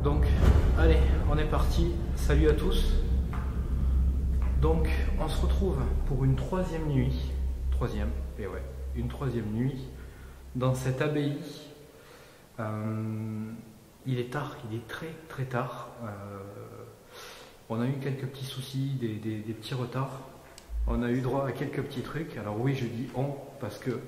Donc, allez, on est parti. Salut à tous. Donc, on se retrouve pour une troisième nuit. Une troisième nuit dans cette abbaye. Il est tard, il est très très tard. On a eu quelques petits soucis, des petits retards. On a eu droit à quelques petits trucs. Alors oui, je dis on parce que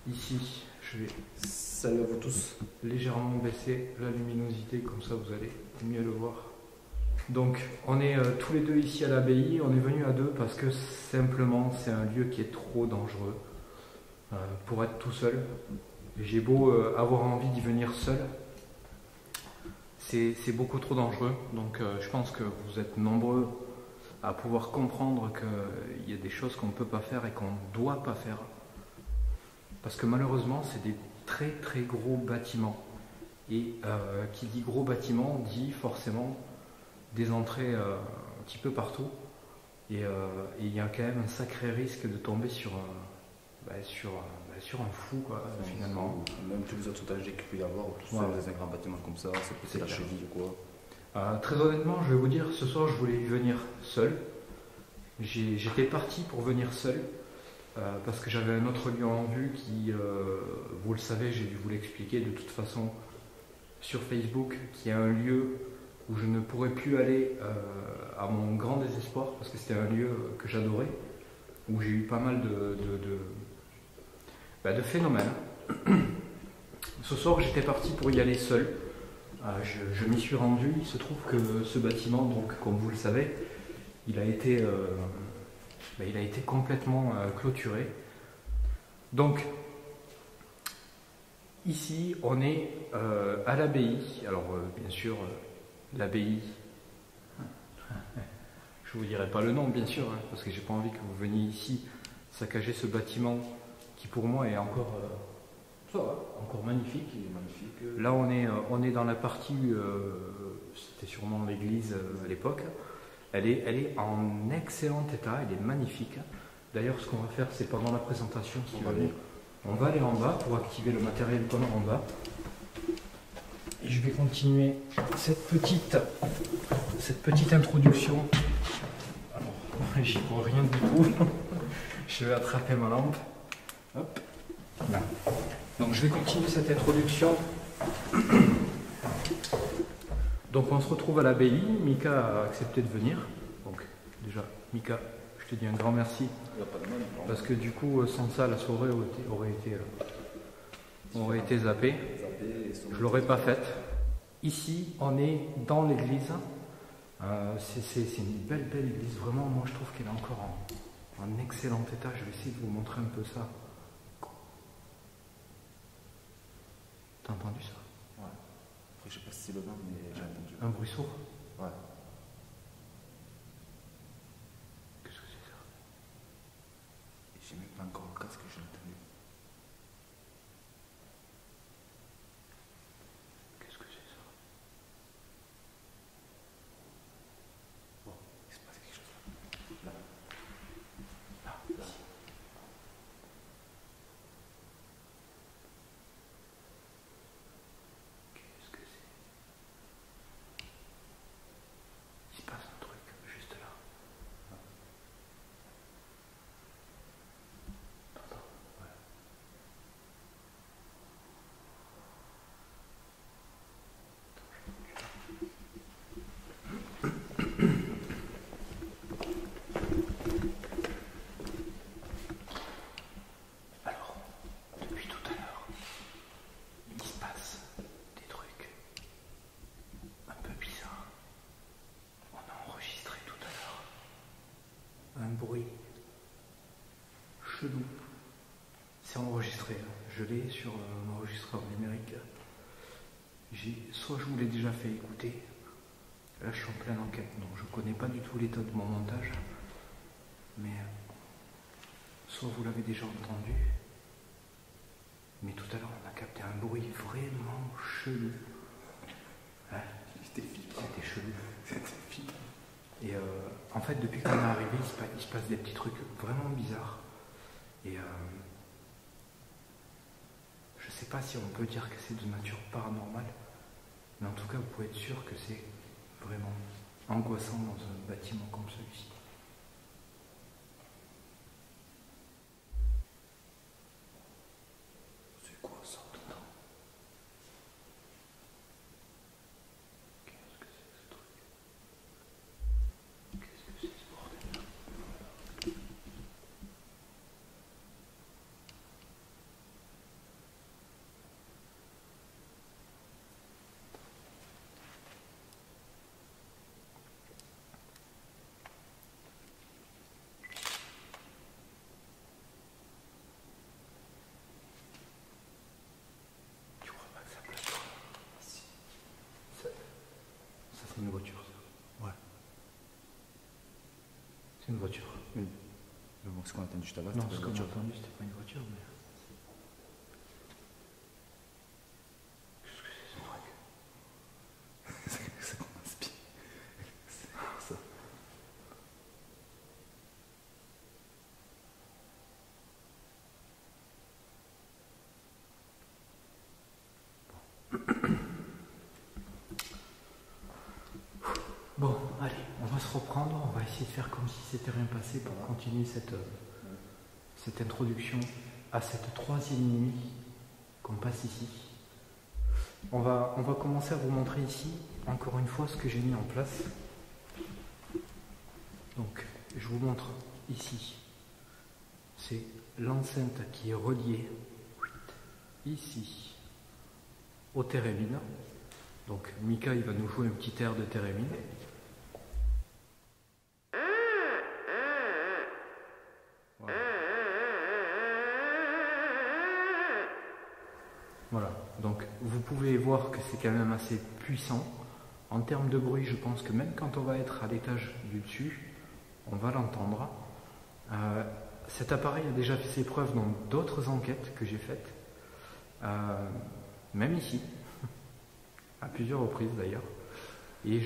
ici, je vais salut à vous tous. Légèrement baisser la luminosité, comme ça vous allez mieux le voir. Donc on est tous les deux ici à l'abbaye. On est venu à deux parce que simplement c'est un lieu qui est trop dangereux pour être tout seul. J'ai beau avoir envie d'y venir seul, c'est beaucoup trop dangereux. Donc je pense que vous êtes nombreux à pouvoir comprendre qu'il y a des choses qu'on ne peut pas faire et qu'on ne doit pas faire. Parce que malheureusement, c'est des très très gros bâtiments. Et qui dit gros bâtiment dit forcément des entrées un petit peu partout. Et il y a quand même un sacré risque de tomber sur un fou, quoi, finalement. Même tous les autres dangers qu'il peut y avoir, tout seul dans un grand bâtiment comme ça, c'est la cheville ou quoi. Très honnêtement, je vais vous dire, ce soir je voulais y venir seul. J'étais parti pour venir seul. Parce que j'avais un autre lieu en vue qui, vous le savez, j'ai dû vous l'expliquer de toute façon sur Facebook, qui est un lieu où je ne pourrais plus aller à mon grand désespoir, parce que c'était un lieu que j'adorais, où j'ai eu pas mal de phénomènes. Ce soir, j'étais parti pour y aller seul. Je m'y suis rendu. Il se trouve que ce bâtiment, donc, comme vous le savez, il a été complètement clôturé. Donc, ici, on est à l'abbaye. Alors, bien sûr, l'abbaye, je ne vous dirai pas le nom, bien sûr, parce que j'ai pas envie que vous veniez ici saccager ce bâtiment qui, pour moi, est encore magnifique. Il est magnifique. Là, on est dans la partie, c'était sûrement l'église à l'époque. Elle est en excellent état, elle est magnifique. D'ailleurs, ce qu'on va faire, c'est pendant la présentation, on va aller en bas pour activer le matériel qu'on a en bas. Et je vais continuer cette petite introduction. Alors, j'y vois rien du tout. Je vais attraper ma lampe. Hop. Là. Donc, je vais continuer cette introduction. Donc on se retrouve à l'abbaye. Mika a accepté de venir. Donc déjà, Mika, je te dis un grand merci. Parce que du coup, sans ça, la soirée aurait été zappée. Je ne l'aurais pas faite. Ici, on est dans l'église. C'est une belle église. Vraiment, moi je trouve qu'elle est encore en excellent état. Je vais essayer de vous montrer un peu ça. T'as entendu ça? Ouais. Après, je sais pas si c'est le nom, mais j'ai entendu. Un bruit sourd? Ouais. Qu'est-ce que c'est ça? J'ai même pas encore le casque, j'ai entendu. Qu'est-ce que c'est ça? Bon, il se passe quelque chose là. Là. Ici. Qu'est-ce que c'est? Il se passe un truc juste là. T'entends? Ouais. bruit chelou. C'est enregistré, hein. Je l'ai sur un enregistreur numérique. Soit je vous l'ai déjà fait écouter, là je suis en pleine enquête, donc je connais pas du tout l'état de mon montage, mais soit vous l'avez déjà entendu, mais tout à l'heure on a capté un bruit vraiment chelou. Hein, c'était chelou. Et en fait, depuis qu'on est arrivé, il se passe des petits trucs vraiment bizarres. Et je sais pas si on peut dire que c'est de nature paranormale, mais en tout cas, vous pouvez être sûr que c'est vraiment angoissant dans un bâtiment comme celui-ci. C'est quoi ça? C'est une voiture, ça. Ouais. C'est une voiture. Oui. Mais bon, ce qu'on a entendu juste avant, non, ce qu'on a entendu, c'était pas une voiture, mais... Qu'est-ce que c'est ce truc? Ça commence bien. C'est ça. Bon, allez, on va se reprendre, on va essayer de faire comme si c'était rien passé pour continuer cette introduction à cette troisième nuit qu'on passe ici. On va commencer à vous montrer ici, encore une fois, ce que j'ai mis en place. Donc, je vous montre ici, c'est l'enceinte qui est reliée ici au thérémine. Donc, Mika, il va nous jouer un petit air de thérémine. Voilà, donc vous pouvez voir que c'est quand même assez puissant. En termes de bruit, je pense que même quand on va être à l'étage du dessus, on va l'entendre. Cet appareil a déjà fait ses preuves dans d'autres enquêtes que j'ai faites, même ici, à plusieurs reprises d'ailleurs. Et il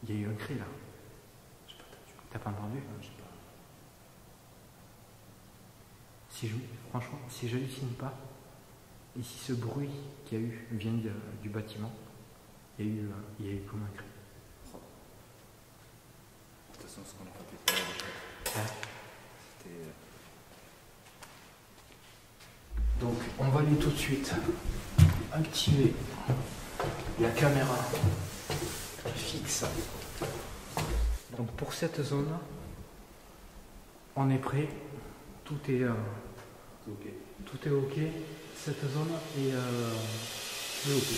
y a eu un cri là. T'as pas entendu? Franchement, si j'hallucine pas, et si ce bruit qu'il y a eu vient du bâtiment, il y a eu comme un cri. De toute façon, ce qu'on a fait tout à l'heure, c'était... Donc, on va aller tout de suite activer la caméra fixe. Donc, pour cette zone, on est prêt. Tout est OK. Cette zone est OK.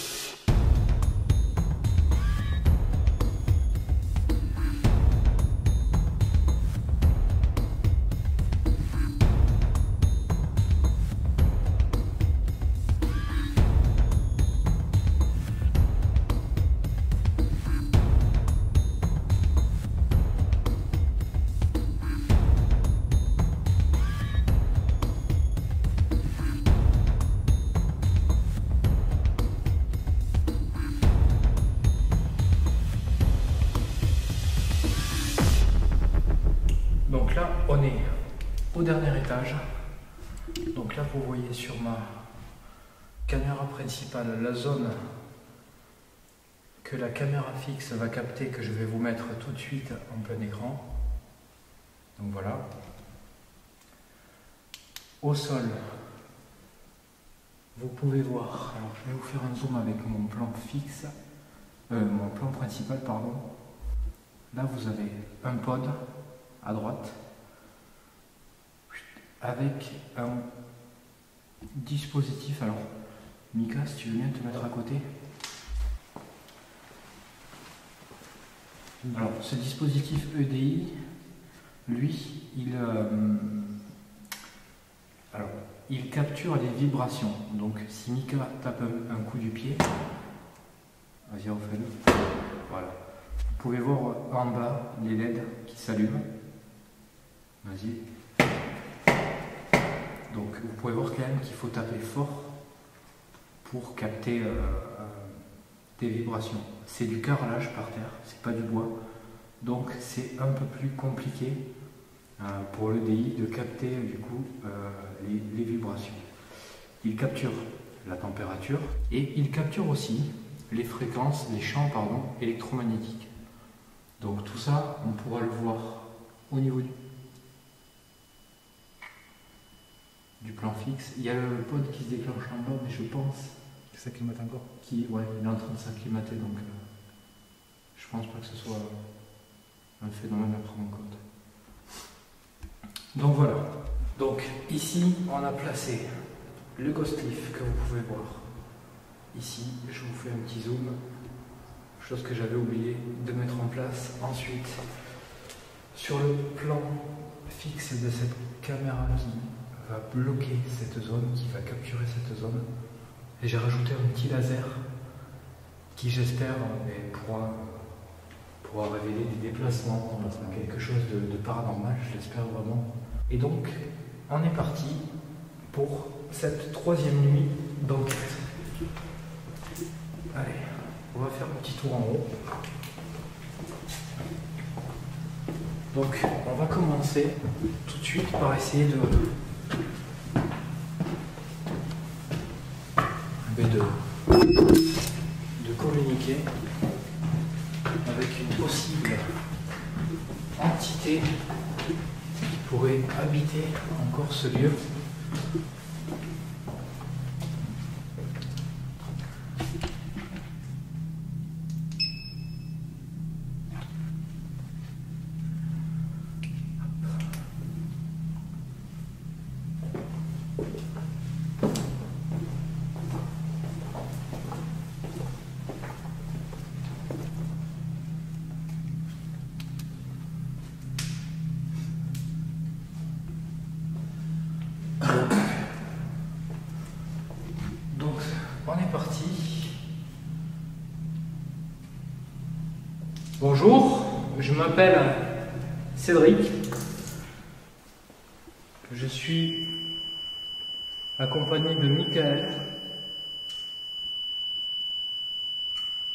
Donc là, on est au dernier étage. Donc là, vous voyez sur ma caméra principale la zone que la caméra fixe va capter, que je vais vous mettre tout de suite en plein écran. Donc voilà. Au sol, vous pouvez voir. Alors je vais vous faire un zoom avec mon plan fixe, mon plan principal, pardon. Là, vous avez un pod à droite avec un dispositif. Alors Mika, si tu veux bien te mettre à côté. Alors, ce dispositif EDI, lui, il capture les vibrations. Donc, si Mika tape un coup du pied, vas-y, refais-le. Voilà. Vous pouvez voir en bas les LED qui s'allument. Vas-y. Donc, vous pouvez voir quand même qu'il faut taper fort pour capter des vibrations. C'est du carrelage par terre, c'est pas du bois. Donc, c'est un peu plus compliqué pour l'EDI de capter du coup les vibrations. Il capture la température et il capture aussi les fréquences, les champs électromagnétiques. Donc tout ça, on pourra le voir au niveau du plan fixe. Il y a le pod qui se déclenche en bas, mais je pense... Ça climate encore? Ouais, il est en train de s'acclimater, donc je pense pas que ce soit un phénomène à prendre en compte. Donc voilà. Donc ici, on a placé le ghost lift que vous pouvez voir. Ici, je vous fais un petit zoom. Chose que j'avais oublié de mettre en place. Ensuite, sur le plan fixe de cette caméra qui va bloquer cette zone, qui va capturer cette zone, et j'ai rajouté un petit laser qui, j'espère, pourra révéler des déplacements, quelque chose de paranormal, je l'espère vraiment. Et donc, on est parti pour cette 3e nuit d'enquête. Allez, on va faire un petit tour en haut. Donc, on va commencer tout de suite par essayer de communiquer avec une possible entité qui pourrait habiter encore ce lieu. On est parti. Bonjour, je m'appelle Cédric. Je suis accompagné de Michael.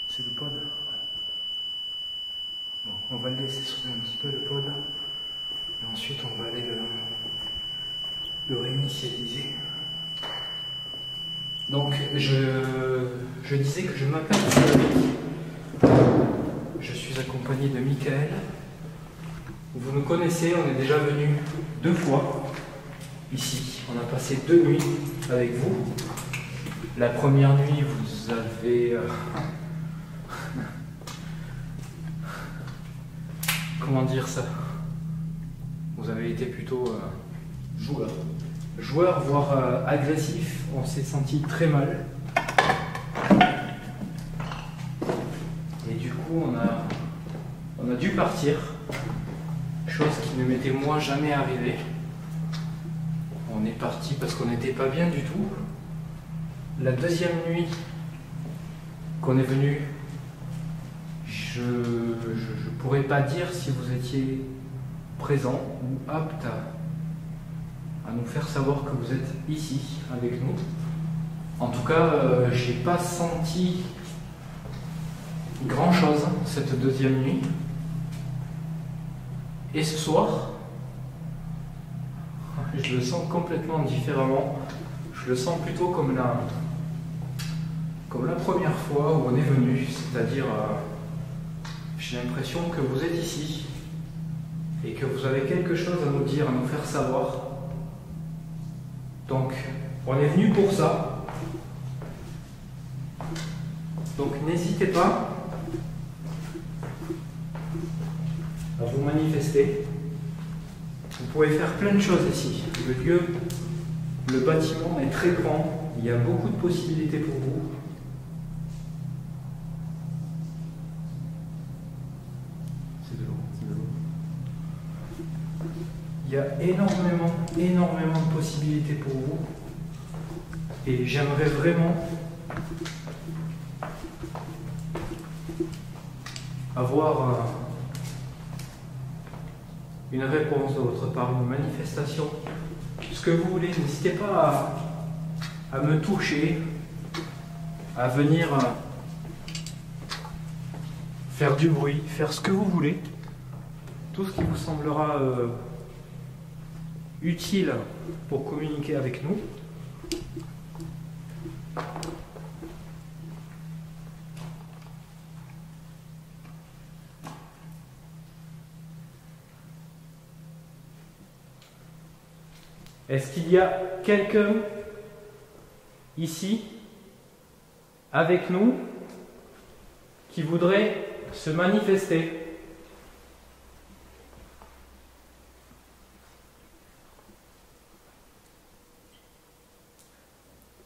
C'est le pod. Bon, on va le laisser sauver un petit peu le pod. Et ensuite on va aller le réinitialiser. Donc, je disais que je m'appelle Cédric. Je suis accompagné de Michael. Vous nous connaissez, on est déjà venu 2 fois ici. On a passé 2 nuits avec vous. La première nuit, vous avez... comment dire ça? Vous avez été plutôt joueur, voire agressif. On s'est senti très mal. Et du coup, on a dû partir. Chose qui ne m'était moi jamais arrivée. On est parti parce qu'on n'était pas bien du tout. La 2e nuit qu'on est venu, je ne pourrais pas dire si vous étiez présent ou apte à nous faire savoir que vous êtes ici avec nous. En tout cas, j'ai pas senti grand chose cette 2e nuit. Et ce soir, je le sens complètement différemment. Je le sens plutôt comme la première fois où on est venu, c'est-à-dire j'ai l'impression que vous êtes ici et que vous avez quelque chose à nous dire, à nous faire savoir. Donc, on est venu pour ça. Donc, n'hésitez pas à vous manifester. Vous pouvez faire plein de choses ici. Le lieu, le bâtiment est très grand. Il y a beaucoup de possibilités pour vous. Il y a énormément de possibilités pour vous. Et j'aimerais vraiment avoir une réponse de votre part, une manifestation, ce que vous voulez. N'hésitez pas à me toucher, à venir faire du bruit, faire ce que vous voulez, tout ce qui vous semblera utile pour communiquer avec nous. Est-ce qu'il y a quelqu'un ici avec nous qui voudrait se manifester?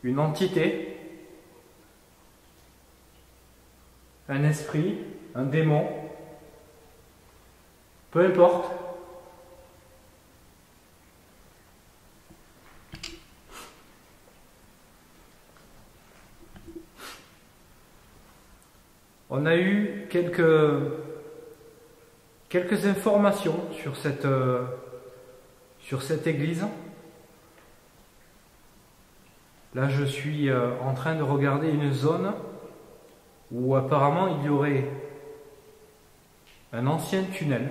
Une entité, un esprit, un démon, peu importe. On a eu quelques informations sur cette église. Là, je suis en train de regarder une zone où apparemment il y aurait un ancien tunnel.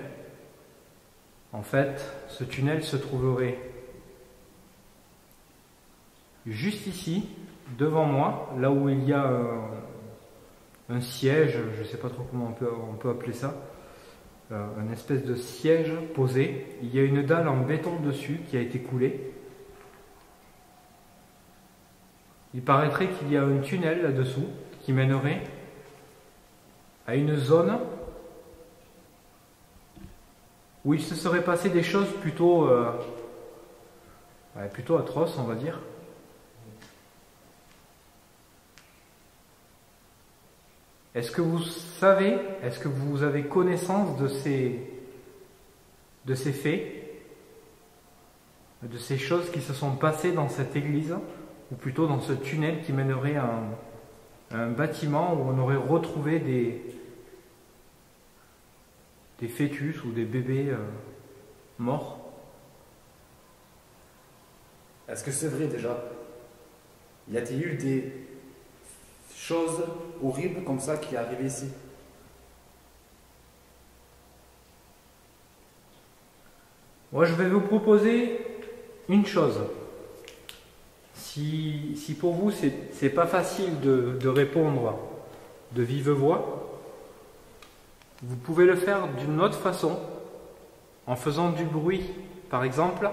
En fait, ce tunnel se trouverait juste ici, devant moi, là où il y a un siège, je ne sais pas trop comment on peut appeler ça, une espèce de siège posé. Il y a une dalle en béton dessus qui a été coulée. Il paraîtrait qu'il y a un tunnel là-dessous qui mènerait à une zone où il se serait passé des choses plutôt atroces, on va dire. Est-ce que vous savez, est-ce que vous avez connaissance de ces faits, de ces choses qui se sont passées dans cette église, ou plutôt dans ce tunnel qui mènerait à un bâtiment où on aurait retrouvé des fœtus ou des bébés morts? Est-ce que c'est vrai déjà? Y a-t-il eu des choses horribles comme ça qui est arrivé ici? Moi, je vais vous proposer une chose. Si pour vous, c'est pas facile de répondre de vive voix, vous pouvez le faire d'une autre façon, en faisant du bruit. Par exemple,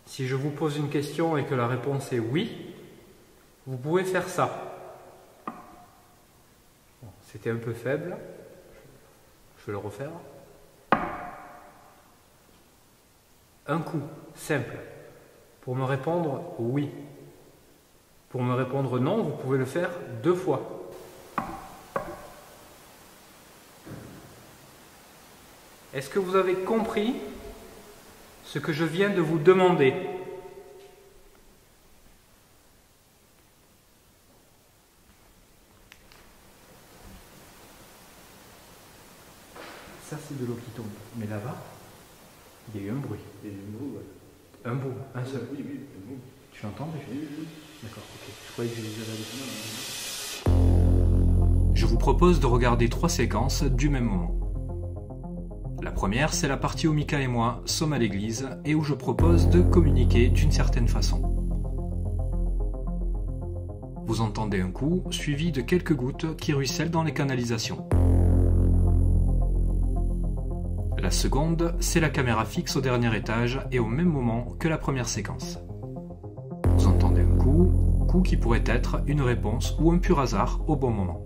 si je vous pose une question et que la réponse est oui, vous pouvez faire ça. Bon, c'était un peu faible. Je vais le refaire. Un coup, simple. Pour me répondre oui. Pour me répondre non, vous pouvez le faire 2 fois. Est-ce que vous avez compris ce que je viens de vous demander? Ça, c'est de l'eau qui tombe. Mais là-bas, il y a eu un bruit. Il y a eu un bruit, ouais. Un bout, un seul. Oui, oui, un bout. Tu l'entends déjà? Oui, oui. D'accord, ok. Je croyais que je les avais. Je vous propose de regarder 3 séquences du même moment. La première, c'est la partie où Mika et moi sommes à l'église et où je propose de communiquer d'une certaine façon. Vous entendez un coup, suivi de quelques gouttes qui ruissellent dans les canalisations. La seconde, c'est la caméra fixe au dernier étage et au même moment que la première séquence. Vous entendez un coup qui pourrait être une réponse ou un pur hasard au bon moment.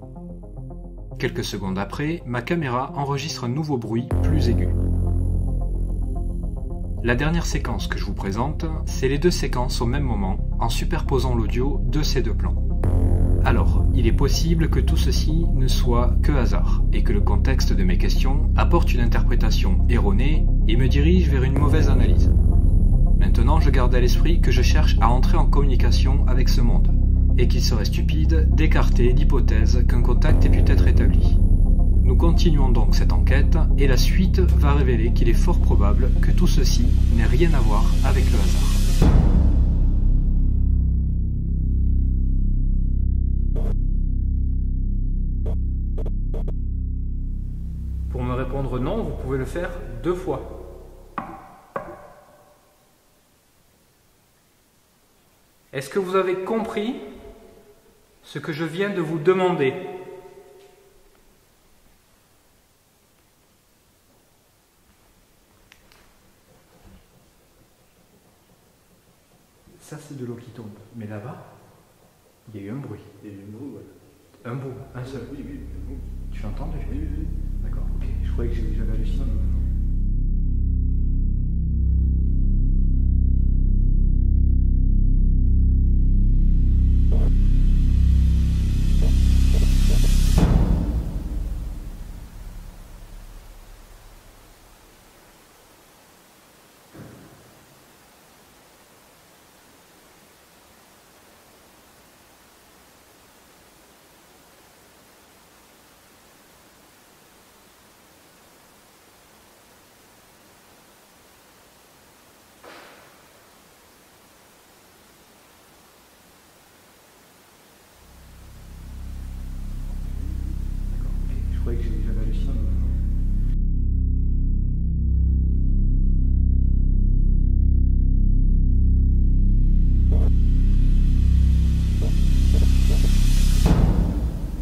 Quelques secondes après, ma caméra enregistre un nouveau bruit plus aigu. La dernière séquence que je vous présente, c'est les 2 séquences au même moment, en superposant l'audio de ces 2 plans. Alors, il est possible que tout ceci ne soit que hasard, et que le contexte de mes questions apporte une interprétation erronée et me dirige vers une mauvaise analyse. Maintenant, je garde à l'esprit que je cherche à entrer en communication avec ce monde, et qu'il serait stupide d'écarter l'hypothèse qu'un contact ait pu être établi. Nous continuons donc cette enquête, et la suite va révéler qu'il est fort probable que tout ceci n'ait rien à voir avec le hasard. Pour me répondre non, vous pouvez le faire 2 fois. Est-ce que vous avez compris ce que je viens de vous demander? Ça, c'est de l'eau qui tombe. Mais là-bas, il y a eu un bruit. Il y a eu un bruit, ouais. Un bout, un seul. Oui, oui, oui. Tu l'as entendu? Oui, oui, oui. D'accord, ok. Je croyais que j'avais halluciné. Je croyais que j'avais halluciné.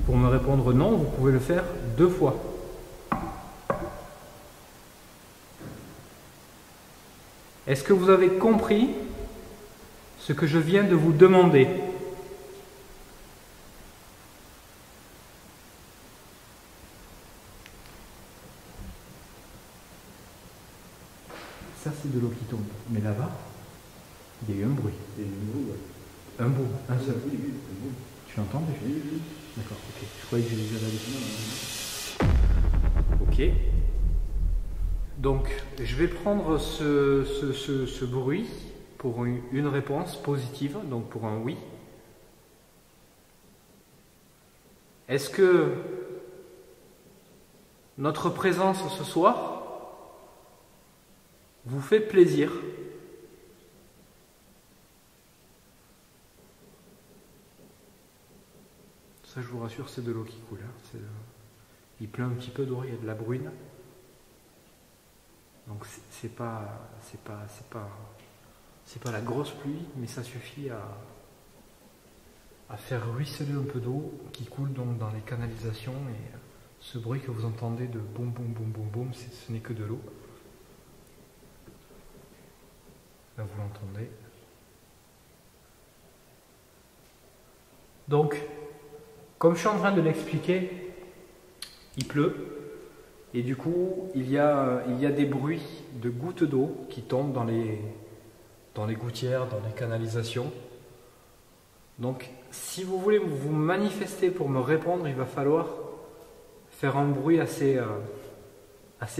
Pour me répondre non, vous pouvez le faire 2 fois. Est-ce que vous avez compris ce que je viens de vous demander? Ça, c'est de l'eau qui tombe. Mais là-bas, il y a eu un bruit. Il y a eu un bruit, ouais. Un bout, un seul. Oui, oui, oui. Tu l'as entendu? Oui, oui. D'accord, ok. Je croyais que j'avais halluciné. Ok. Donc, je vais prendre ce bruit pour une réponse positive, donc pour un oui. Est-ce que notre présence ce soir vous fait plaisir? Ça, je vous rassure, c'est de l'eau qui coule. Hein. Il pleut un petit peu d'eau, il y a de la bruine. Donc c'est pas la grosse pluie, mais ça suffit à faire ruisseler un peu d'eau qui coule donc dans les canalisations. Et ce bruit que vous entendez de boum boum boum boum boum, ce n'est que de l'eau. Là, vous l'entendez. Donc, comme je suis en train de l'expliquer, il pleut. Et du coup, il y a des bruits de gouttes d'eau qui tombent dans les gouttières, dans les canalisations. Donc, si vous voulez vous manifester pour me répondre, il va falloir faire un bruit assez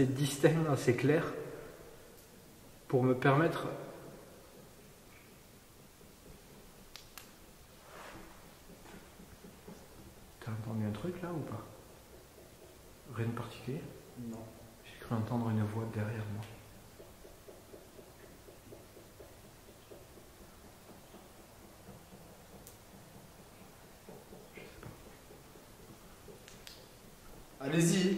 distinct, assez clair, pour me permettre... T'as entendu un truc là ou pas? Rien de particulier? Non. J'ai cru entendre une voix derrière moi. Je sais pas. Allez-y.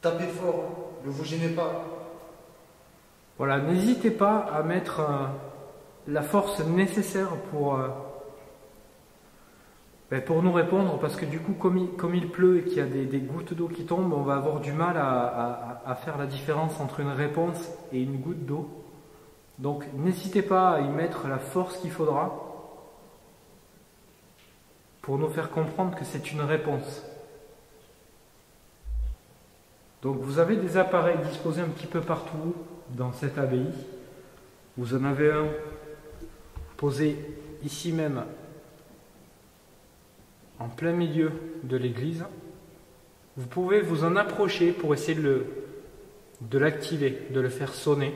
Tapez fort, ne vous gênez pas. Voilà, n'hésitez pas à mettre la force nécessaire pour nous répondre, parce que du coup, comme il pleut et qu'il y a des gouttes d'eau qui tombent, on va avoir du mal à faire la différence entre une réponse et une goutte d'eau. Donc n'hésitez pas à y mettre la force qu'il faudra pour nous faire comprendre que c'est une réponse. Donc vous avez des appareils disposés un petit peu partout dans cette abbaye. Vous en avez un posé ici même, en plein milieu de l'église. Vous pouvez vous en approcher pour essayer de l'activer, de le faire sonner,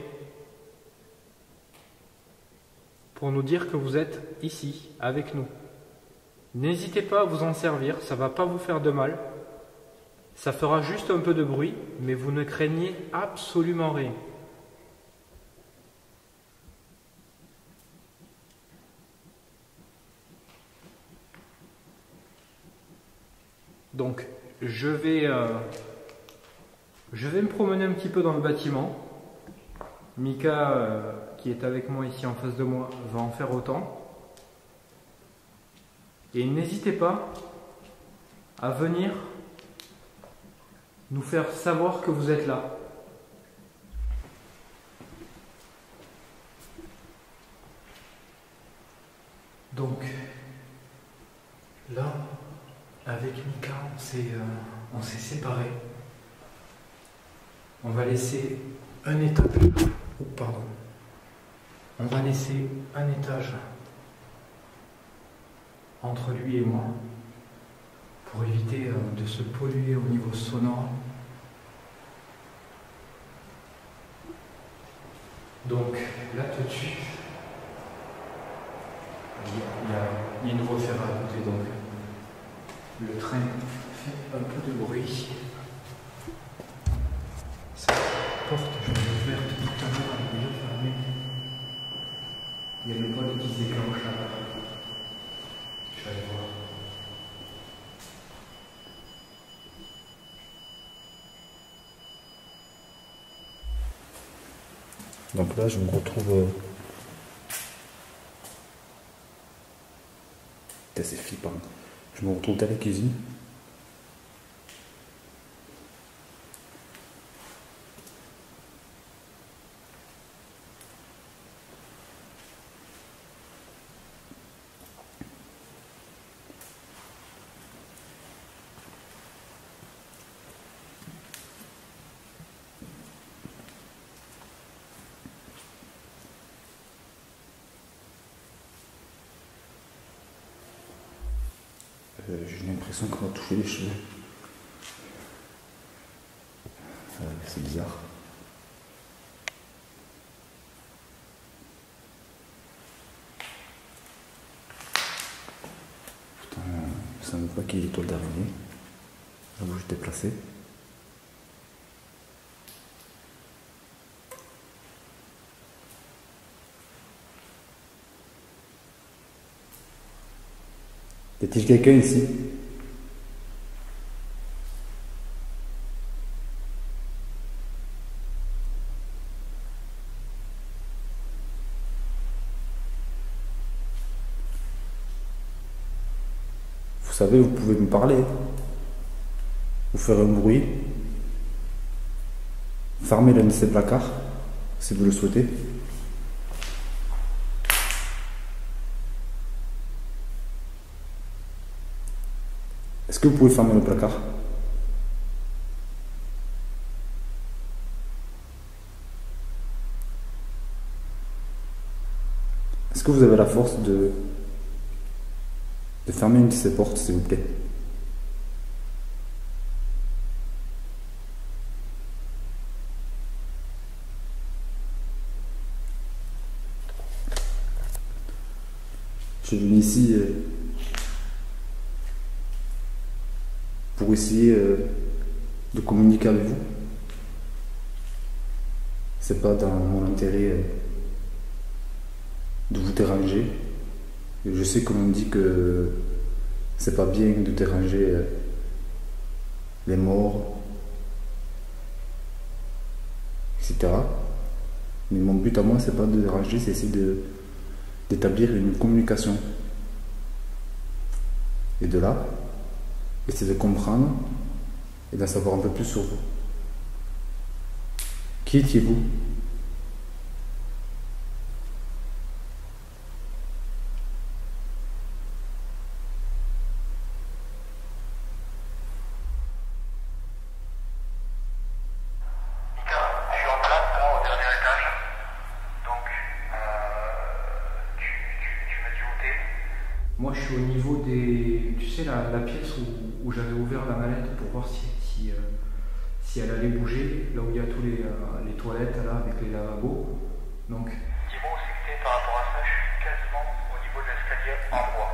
pour nous dire que vous êtes ici, avec nous. N'hésitez pas à vous en servir, ça ne va pas vous faire de mal. Ça fera juste un peu de bruit, mais vous ne craignez absolument rien. Donc, je vais me promener un petit peu dans le bâtiment. Mika, qui est avec moi ici en face de moi, va en faire autant. Et n'hésitez pas à venir nous faire savoir que vous êtes là. Donc, là, avec Mika, on s'est séparés. On va laisser un étage. Oh, pardon. On va laisser un étage entre lui et moi pour éviter de se polluer au niveau sonore. Donc là tout de suite, il y a une voie ferrée à côté, donc le train fait un peu de bruit. Cette porte, je l'ai ouverte tout à l'heure, elle est déjà fermée. Il y a le poêle qui se déclenche là-bas. Je vais aller voir. Donc là, je me retrouve... C'est flippant. Je me retrouve dans la cuisine. J'ai l'impression qu'on va toucher les cheveux. C'est bizarre. Putain, ça ne veut pas qu'il y ait l'étoile d'araignée. Là où j'étais placé. Y a-t-il quelqu'un ici? Vous savez, vous pouvez me parler, vous faire un bruit, fermer l'un de ces placards, si vous le souhaitez. Est-ce que vous pouvez fermer le placard? Est-ce que vous avez la force de fermer une de ces portes, s'il vous plaît? Je suis venu ici pour essayer de communiquer avec vous. C'est pas dans mon intérêt de vous déranger. Et je sais qu'on dit que c'est pas bien de déranger les morts, etc. Mais mon but à moi, c'est pas de déranger, c'est essayer d'établir une communication. Et de là, essayer de comprendre et d'en savoir un peu plus sur vous. Qui étiez-vous? Tu me dis où t'es? Moi, je suis au niveau des... Tu sais, la pièce où j'avais ouvert la mallette pour voir si elle allait bouger, là où il y a tous les toilettes, là, avec les lavabos. Donc... Dis-moi où c'est que t'es par rapport à ça, je suis quasiment au niveau de l'escalier en bois.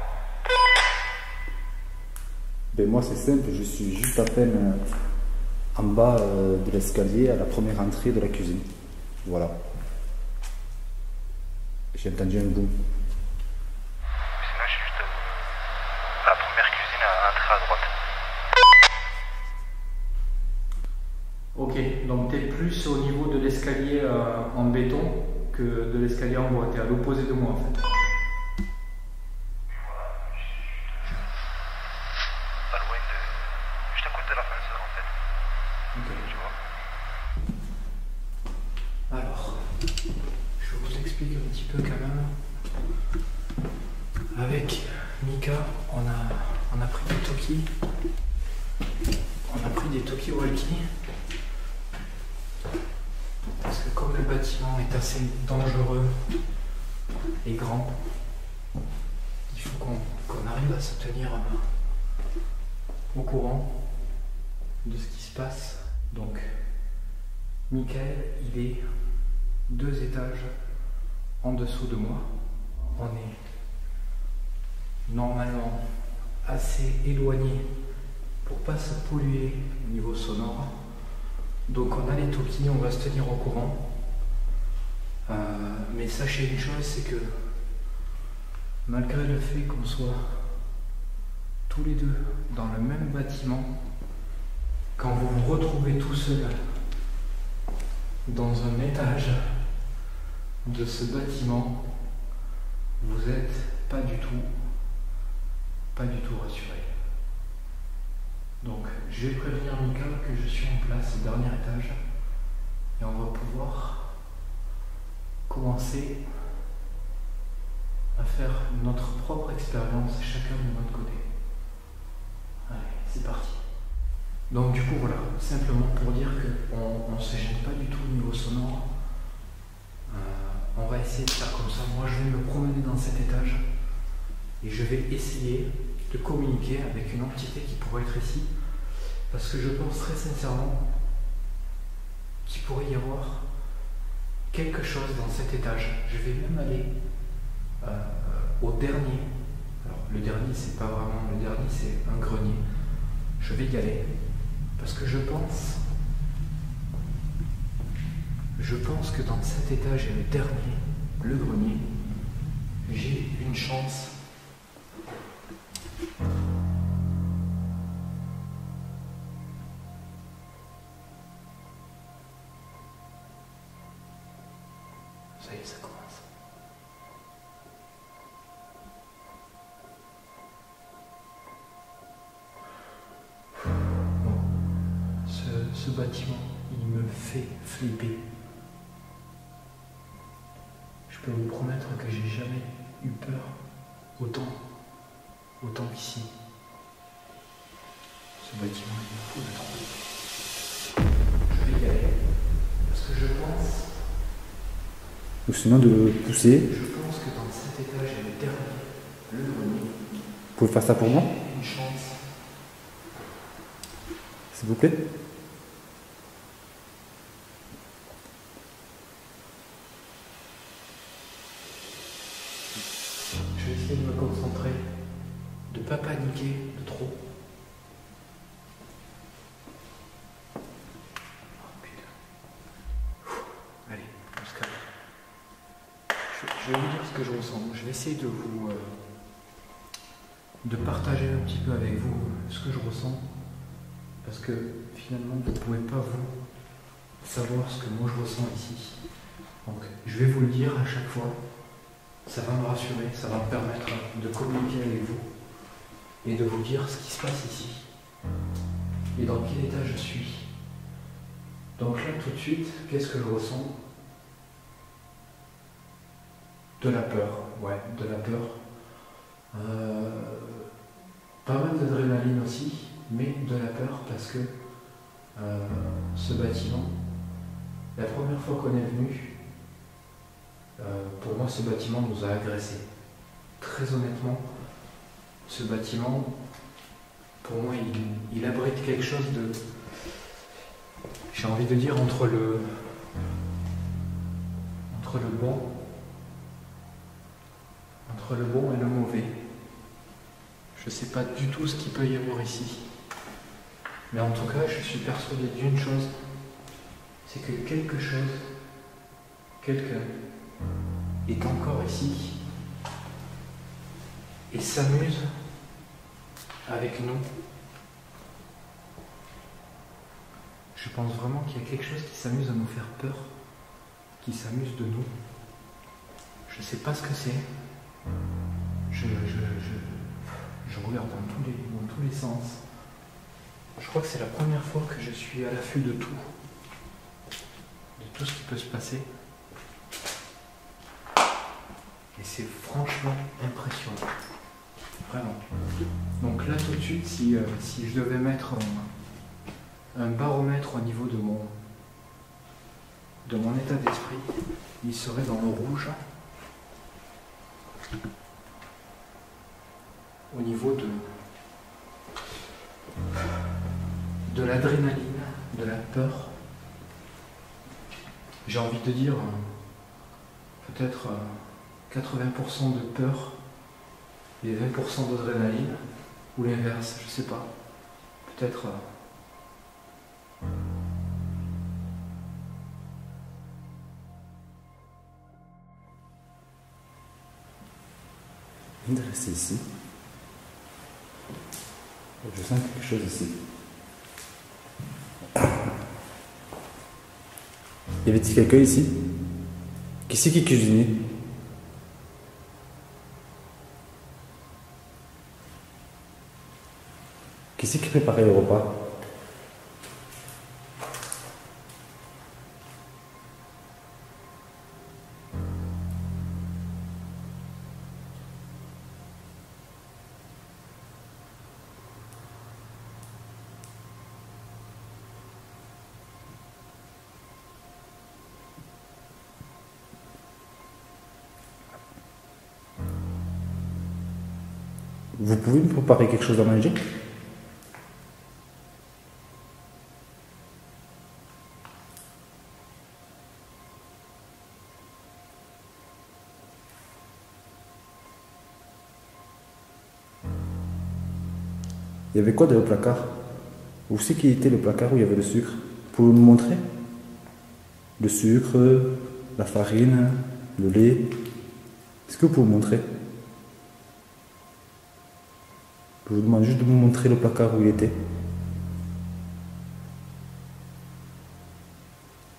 Ben moi c'est simple, je suis juste à peine en bas de l'escalier à la première entrée de la cuisine. Voilà. J'ai entendu un boom. Sinon, je suis juste à la première cuisine à entrer à droite. Ok, donc tu es plus au niveau de l'escalier en béton que de l'escalier en bois. Tu es à l'opposé de moi en fait. Pas loin de... Juste à côté de l'ascenseur en fait. Ok. Tu vois. Alors, je vous explique un petit peu quand même. Avec Mika, on a pris des Toki. On a pris des Toki Walkie. Parce que comme le bâtiment est assez dangereux et grand, il faut qu'on arrive à se tenir au courant de ce qui se passe. Donc, Michael, il est 2 étages en dessous de moi. On est normalement assez éloigné pour pas se polluer au niveau sonore. Donc on a les Toki, on va se tenir au courant. Mais sachez une chose, c'est que malgré le fait qu'on soit tous les deux dans le même bâtiment, quand vous vous retrouvez tout seul dans un étage de ce bâtiment, vous n'êtes pas du tout rassuré. Donc je vais prévenir Mika que je suis en place au dernier étage et on va pouvoir commencer à faire notre propre expérience chacun de notre côté. Allez, c'est parti. Donc du coup voilà, simplement pour dire qu'on ne se gêne pas du tout au niveau sonore. On va essayer de faire comme ça. Moi je vais me promener dans cet étage et je vais essayer de communiquer avec une entité qui pourrait être ici, parce que je pense très sincèrement qu'il pourrait y avoir quelque chose dans cet étage. Je vais même aller au dernier. Alors le dernier, c'est pas vraiment le dernier, c'est un grenier. Je vais y aller parce que je pense que dans cet étage et le dernier, le grenier, j'ai une chance. Ça y est, ça commence. Bon, ce bâtiment, il me fait flipper. Je peux vous promettre que j'ai jamais eu peur autant qu'ici. Ce bâtiment, il est fou de trop. Je vais y aller parce que je pense. Ou sinon de le pousser. Je pense que dans cet étage, il y a le dernier, le grenier. Vous pouvez faire ça pour moi, Une chance. s'il vous plaît? Je vais essayer de me concentrer, de ne pas paniquer de trop. Oh putain. Allez, on se calme. Je vais vous dire ce que je ressens. Je vais essayer de vous de partager un petit peu avec vous ce que je ressens, parce que finalement vous ne pouvez pas vous savoir ce que moi je ressens ici. Donc je vais vous le dire à chaque fois. Ça va me rassurer, ça va me permettre de communiquer avec vous et de vous dire ce qui se passe ici et dans quel état je suis. Donc là tout de suite, qu'est-ce que je ressens? De la peur, ouais, de la peur. Pas mal d'adrénaline aussi, mais de la peur parce que ce bâtiment, la première fois qu'on est venu, pour moi ce bâtiment nous a agressés. Très honnêtement, ce bâtiment, pour moi, il abrite quelque chose de, j'ai envie de dire, entre le bon et le mauvais. Je ne sais pas du tout ce qu'il peut y avoir ici. Mais en tout cas, je suis persuadé d'une chose, c'est que quelque chose, quelqu'un, est encore ici et s'amuse avec nous. Je pense vraiment qu'il y a quelque chose qui s'amuse à nous faire peur, qui s'amuse de nous. Je ne sais pas ce que c'est. Je regarde dans tous les sens. Je crois que c'est la première fois que je suis à l'affût de tout ce qui peut se passer. Et c'est franchement impressionnant. Vraiment. Donc là tout de suite, si je devais mettre un baromètre au niveau de mon état d'esprit, il serait dans le rouge. Au niveau de l'adrénaline, de la peur. J'ai envie de dire peut-être 80% de peur et 20% d'adrénaline, ou l'inverse, je sais pas. Peut-être Je viens de rester ici. Je sens quelque chose ici. Y avait-il quelqu'un ici? Qui c'est qui cuisinait? Qui c'est qui préparait le repas? Vous pouvez me préparer quelque chose à manger? Il y avait quoi dans le placard? Où c'est qui était le placard où il y avait le sucre? Vous pouvez me montrer? Le sucre, la farine, le lait. Est-ce que vous pouvez me montrer? Je vous demande juste de me montrer le placard où il était.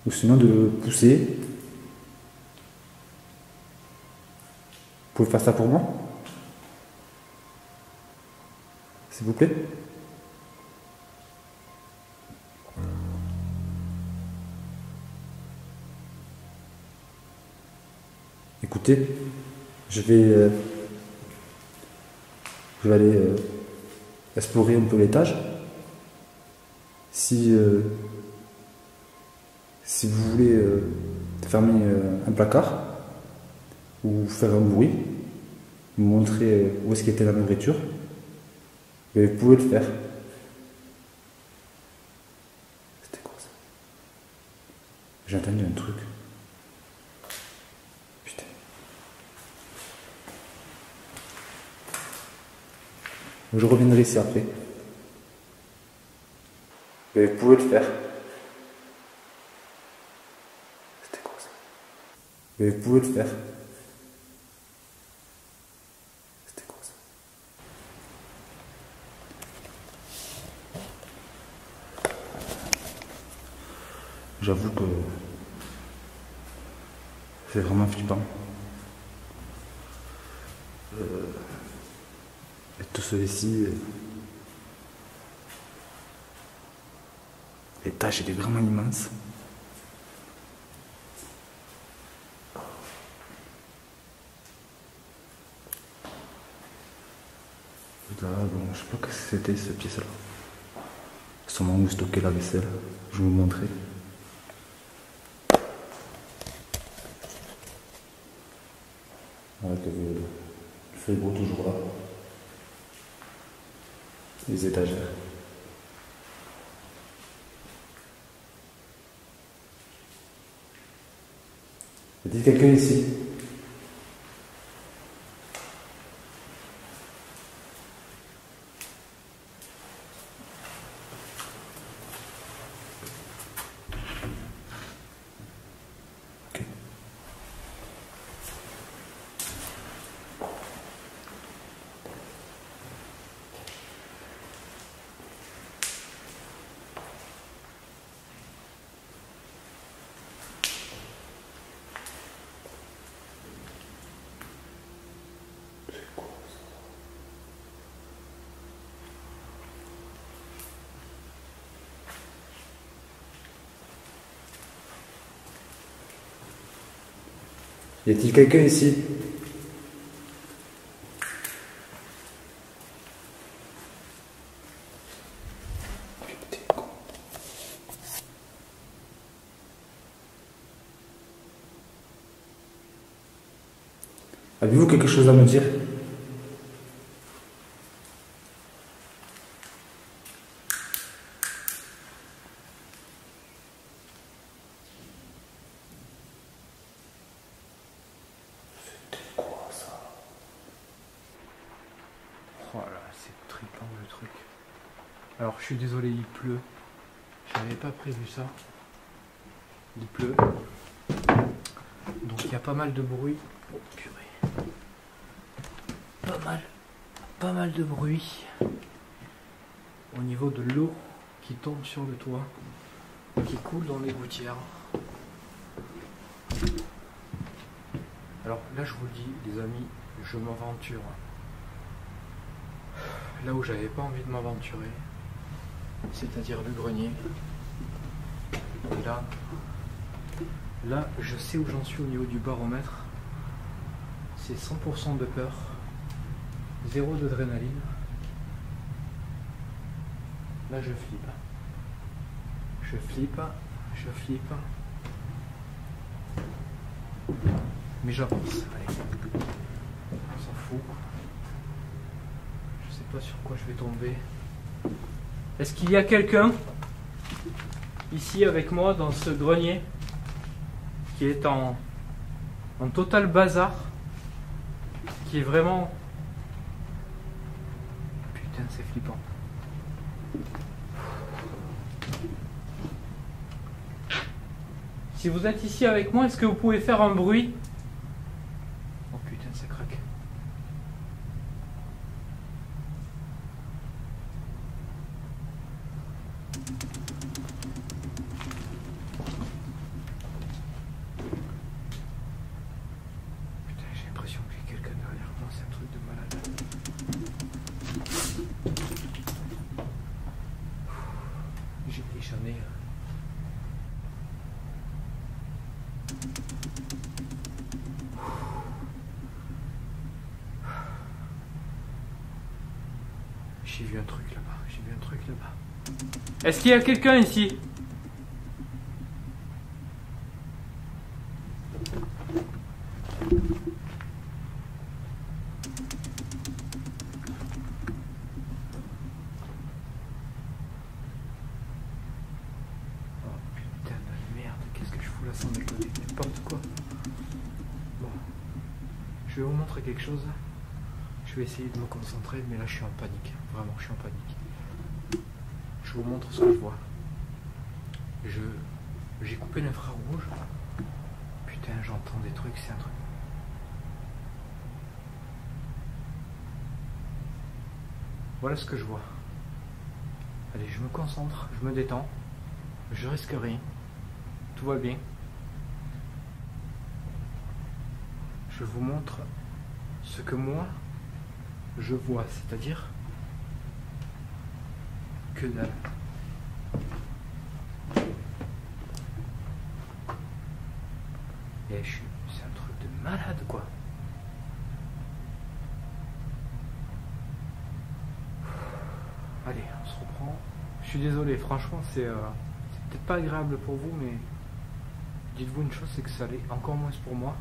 Ou sinon de le pousser. Vous pouvez faire ça pour moi? S'il vous plaît? Écoutez, je vais aller explorer un peu l'étage. Si vous voulez fermer un placard ou faire un bruit, me montrer où est-ce qu'était la nourriture, et vous pouvez le faire. C'était quoi ça? J'ai entendu un truc. Putain. Je reviendrai ici après. Et vous pouvez le faire. C'était quoi ça? Et vous pouvez le faire. C'était quoi ça? J'avoue que c'est vraiment flippant. Et tout ceci, les tâches étaient vraiment immenses. Là, bon, je sais pas ce que c'était cette pièce-là. Sûrement où stocker la vaisselle. Je vais vous montrer. Avec le frigo toujours là. Les étagères. Y a-t-il quelqu'un ici? Ok. Y a-t-il quelqu'un ici? Avez-vous quelque chose à me dire? Oh là, c'est trippant le truc. Alors je suis désolé, il pleut. J'avais pas prévu ça. Il pleut. Donc il y a pas mal de bruit. Oh purée. Pas mal de bruit. Au niveau de l'eau qui tombe sur le toit. Qui coule dans les gouttières. Alors là je vous le dis les amis, je m'aventure là où j'avais pas envie de m'aventurer, c'est-à-dire le grenier. Et là je sais où j'en suis au niveau du baromètre. C'est 100% de peur, 0 d'adrénaline. Là je flippe. Je flippe. Mais j'avance, allez. On s'en fout. Je sais pas sur quoi je vais tomber. Est-ce qu'il y a quelqu'un ici avec moi dans ce grenier qui est en total bazar, qui est vraiment... Putain, c'est flippant. Si vous êtes ici avec moi, est-ce que vous pouvez faire un bruit? Oh putain, ça craque. Putain, j'ai l'impression qu'il y a quelqu'un derrière moi, c'est un truc de malade. J'en ai... J'ai vu un truc là-bas. Est-ce qu'il y a quelqu'un ici? Oh putain de merde, qu'est-ce que je fous là sans déconner? N'importe quoi. Bon. Je vais vous montrer quelque chose. Je vais essayer de me concentrer, mais là je suis en panique. Vraiment, je suis en panique. Je vous montre ce que je vois. J'ai coupé l'infrarouge. Putain, j'entends des trucs, c'est un truc. Voilà ce que je vois. Allez, je me concentre, je me détends. Je risque rien. Tout va bien. Je vous montre ce que moi je vois, c'est-à-dire que dalle. Et c'est un truc de malade quoi. Allez, on se reprend. Je suis désolé, franchement, c'est peut-être pas agréable pour vous, mais dites-vous une chose, c'est que ça l'est encore moins pour moi.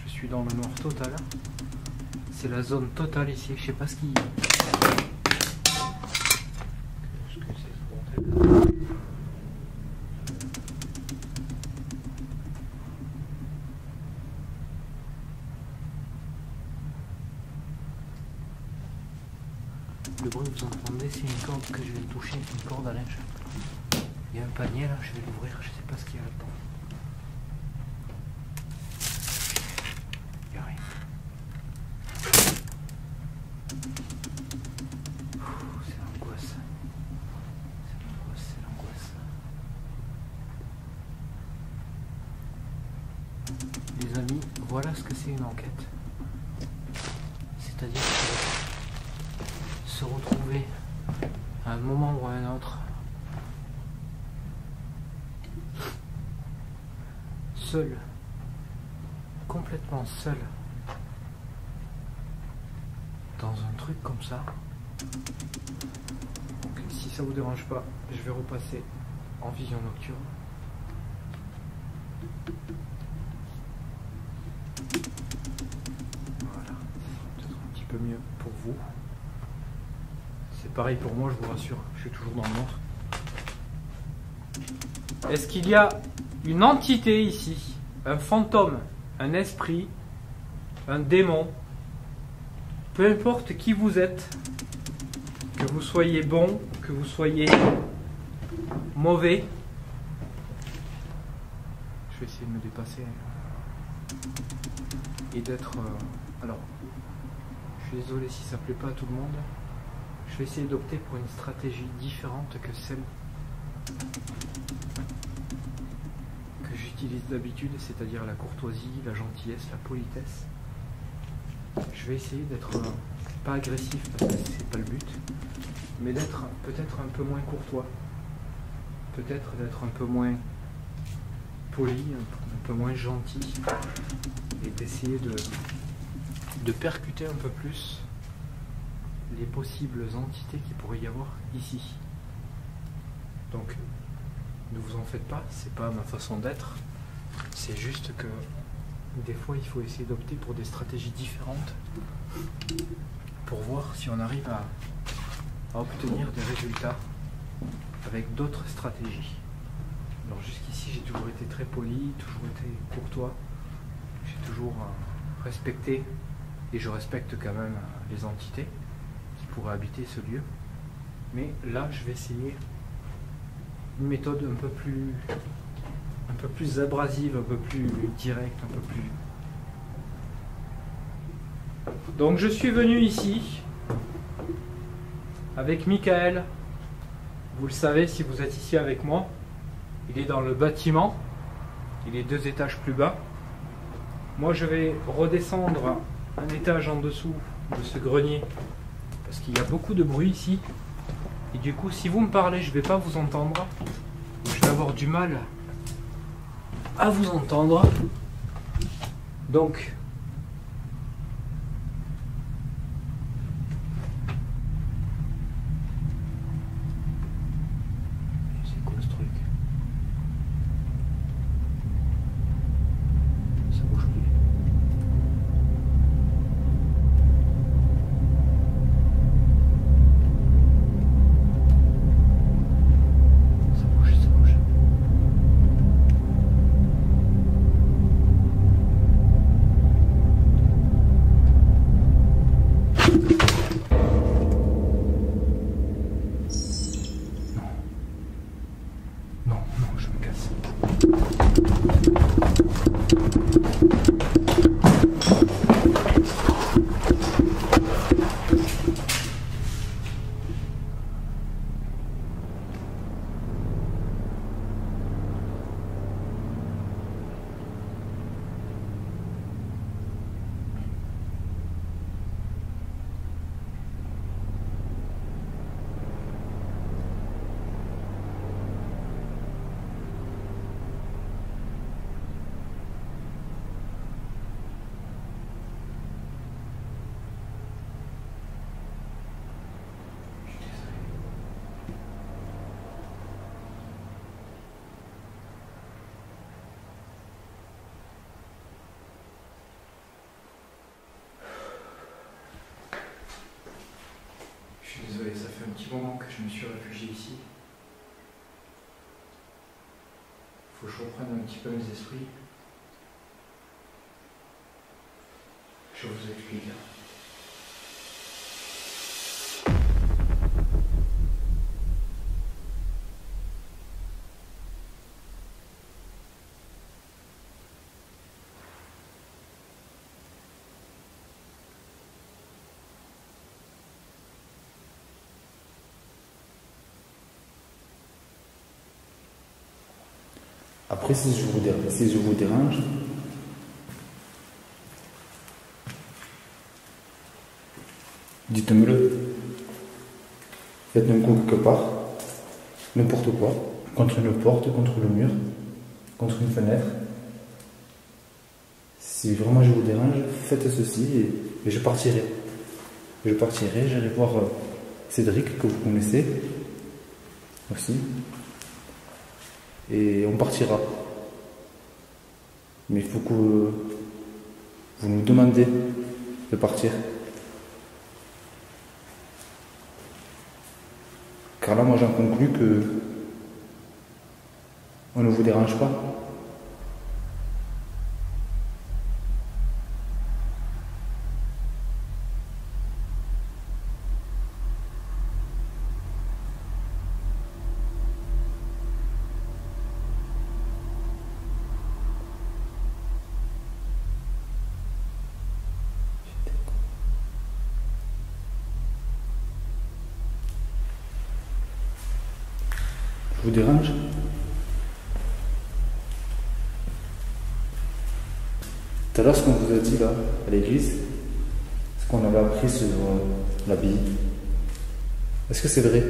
Je suis suis dans le noir total. C'est la zone totale ici. Je sais pas ce qui. Qu'est-ce que c'est ce bordel? Le bruit que vous entendez, c'est une corde que je vais toucher, une corde à linge. Il y a un panier là, je vais l'ouvrir, je sais pas ce qu'il y a là-dedans. Il n'y a rien. C'est l'angoisse. C'est l'angoisse, c'est l'angoisse. Les amis, voilà ce que c'est une enquête. C'est-à-dire que se retrouver à un moment ou à un autre seul, complètement seul dans un truc comme ça. Donc, si ça vous dérange pas, je vais repasser en vision nocturne. Voilà, peut-être un petit peu mieux pour vous. C'est pareil pour moi, je vous rassure, je suis toujours dans le noir. Est-ce qu'il y a une entité ici, un fantôme, un esprit, un démon, peu importe qui vous êtes, que vous soyez bon, que vous soyez mauvais. Je vais essayer de me dépasser et d'être... alors, je suis désolé si ça plaît pas à tout le monde. Je vais essayer d'opter pour une stratégie différente que celle que j'utilise d'habitude, c'est-à-dire la courtoisie, la gentillesse, la politesse. Je vais essayer d'être pas agressif parce que c'est pas le but, mais d'être peut-être un peu moins courtois, peut-être d'être un peu moins poli, un peu moins gentil, et d'essayer de percuter un peu plus les possibles entités qu'il pourrait y avoir ici. Donc, ne vous en faites pas, c'est pas ma façon d'être, c'est juste que des fois il faut essayer d'opter pour des stratégies différentes pour voir si on arrive à obtenir des résultats avec d'autres stratégies. Alors jusqu'ici j'ai toujours été très poli, toujours été courtois, j'ai toujours respecté et je respecte quand même les entités pourrait habiter ce lieu, mais là je vais essayer une méthode un peu plus abrasive, un peu plus directe, un peu plus. Donc je suis venu ici avec Michael, vous le savez si vous êtes ici avec moi, il est dans le bâtiment, il est 2 étages plus bas. Moi je vais redescendre un étage en dessous de ce grenier parce qu'il y a beaucoup de bruit ici et du coup si vous me parlez je ne vais pas vous entendre, je vais avoir du mal à vous entendre, donc c'est quoi ce truc? Ça bouge plus. petit moment que je me suis réfugié ici. Il faut que je reprenne un petit peu mes esprits. Je vous explique. Après, si je vous dérange, dites-moi-le. Faites un coup quelque part, n'importe quoi, contre une porte, contre le mur, contre une fenêtre. Si vraiment je vous dérange, faites ceci et je partirai. Je partirai, j'irai voir Cédric, que vous connaissez aussi. Et on partira. Mais il faut que vous nous demandiez de partir. Car là, moi, j'en conclus que on ne vous dérange pas. Je vous dérange? Tout à l'heure, ce qu'on vous a dit là, à l'église, ce qu'on avait appris sur la Bible, est-ce que c'est vrai?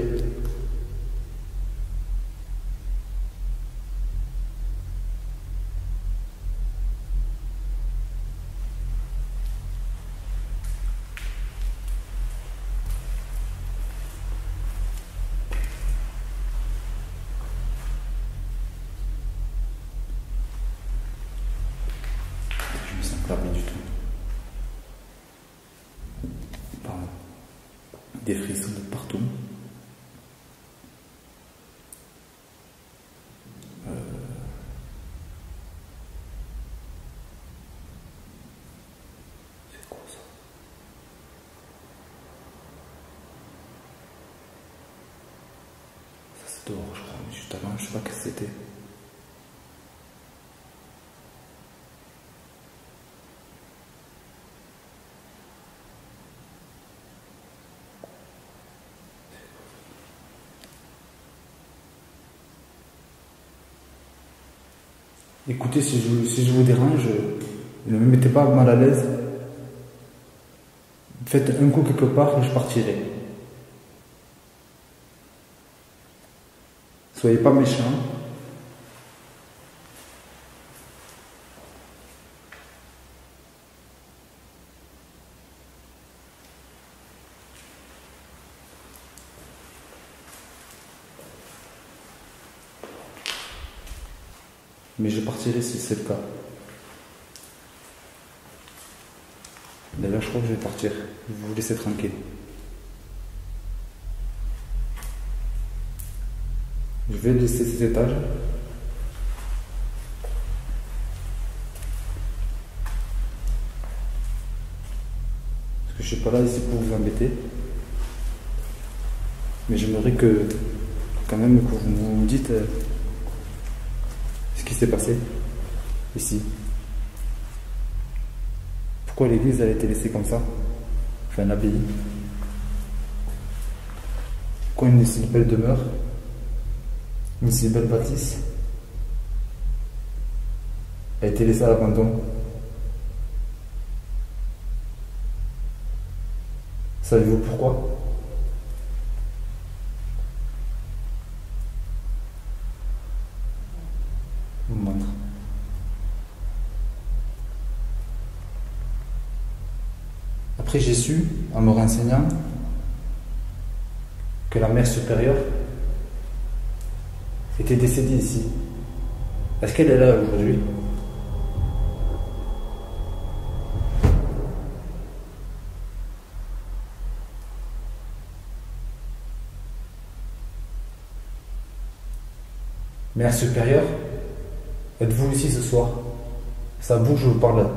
Je me sens pas bien du tout. Pardon. Des frissons de partout. C'est quoi ça? Ça c'est dehors, je crois, mais juste avant, je sais pas ce que c'était. Écoutez, si je vous dérange, ne me mettez pas mal à l'aise. Faites un coup quelque part et je partirai. Soyez pas méchants. Mais je partirai si c'est le cas. D'ailleurs, je crois que je vais partir. Je vais vous laisser tranquille. Je vais laisser cet étage. Parce que je ne suis pas là ici pour vous embêter. Mais j'aimerais que, quand même, que vous me dites ce qui s'est passé ici. Pourquoi l'église a été laissée comme ça? Enfin, l'abbaye. Pourquoi une si belle demeure, une si belle bâtisse a été laissée à l'abandon? Savez-vous pourquoi? Je vous montre. Après, j'ai su, en me renseignant, que la mère supérieure était décédée ici. Est-ce qu'elle est là aujourd'hui? Mère supérieure, êtes-vous ici ce soir? Ça bouge, je vous parle.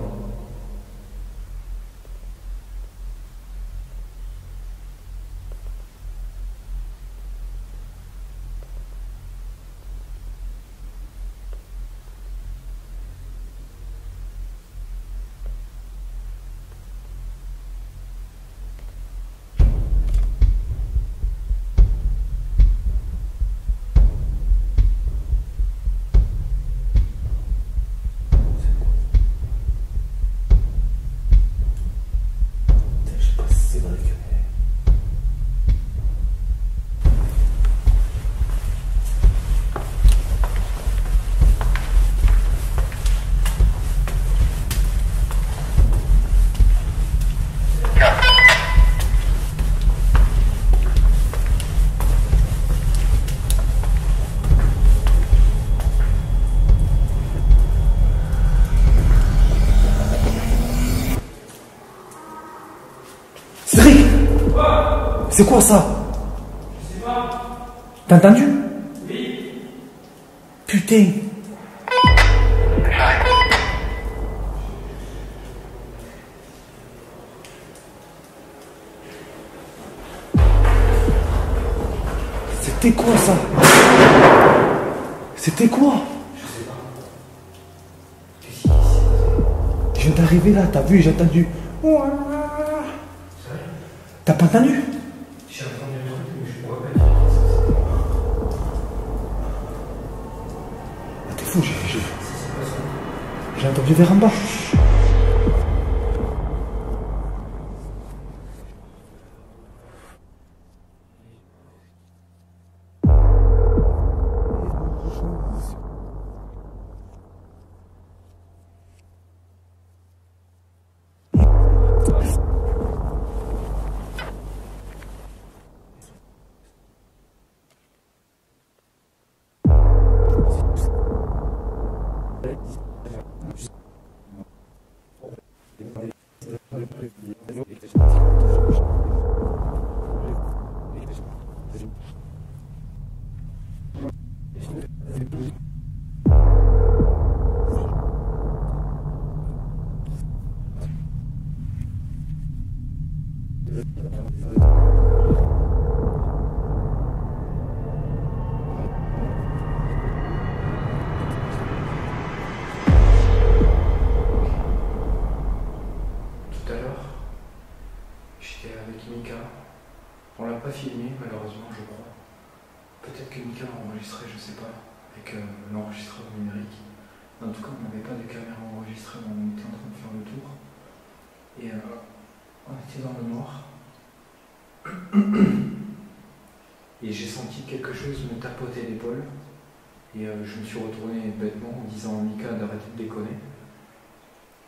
Cédric! C'est quoi ça? Je sais pas. T'as entendu? Oui. Putain! C'était quoi ça? C'était quoi? Je sais pas. Qu'est-ce qui s'est Je viens d'arriver là, t'as vu, j'ai entendu. passé? T'as pas entendu? J'ai entendu un truc, mais je pourrais pas dire ce que c'était. Ah, t'es fou, j'ai entendu vers en bas. Tout à l'heure, j'étais avec Mika. On l'a pas filmé, malheureusement, je crois. Peut-être que Mika l'a enregistré, je sais pas, avec l'enregistreur numérique. En tout cas, on n'avait pas de caméra enregistrée, on était en train de faire le tour. Et on était dans le noir. Et j'ai senti quelque chose me tapoter l'épaule. Et je me suis retourné bêtement en disant à Mika d'arrêter de déconner.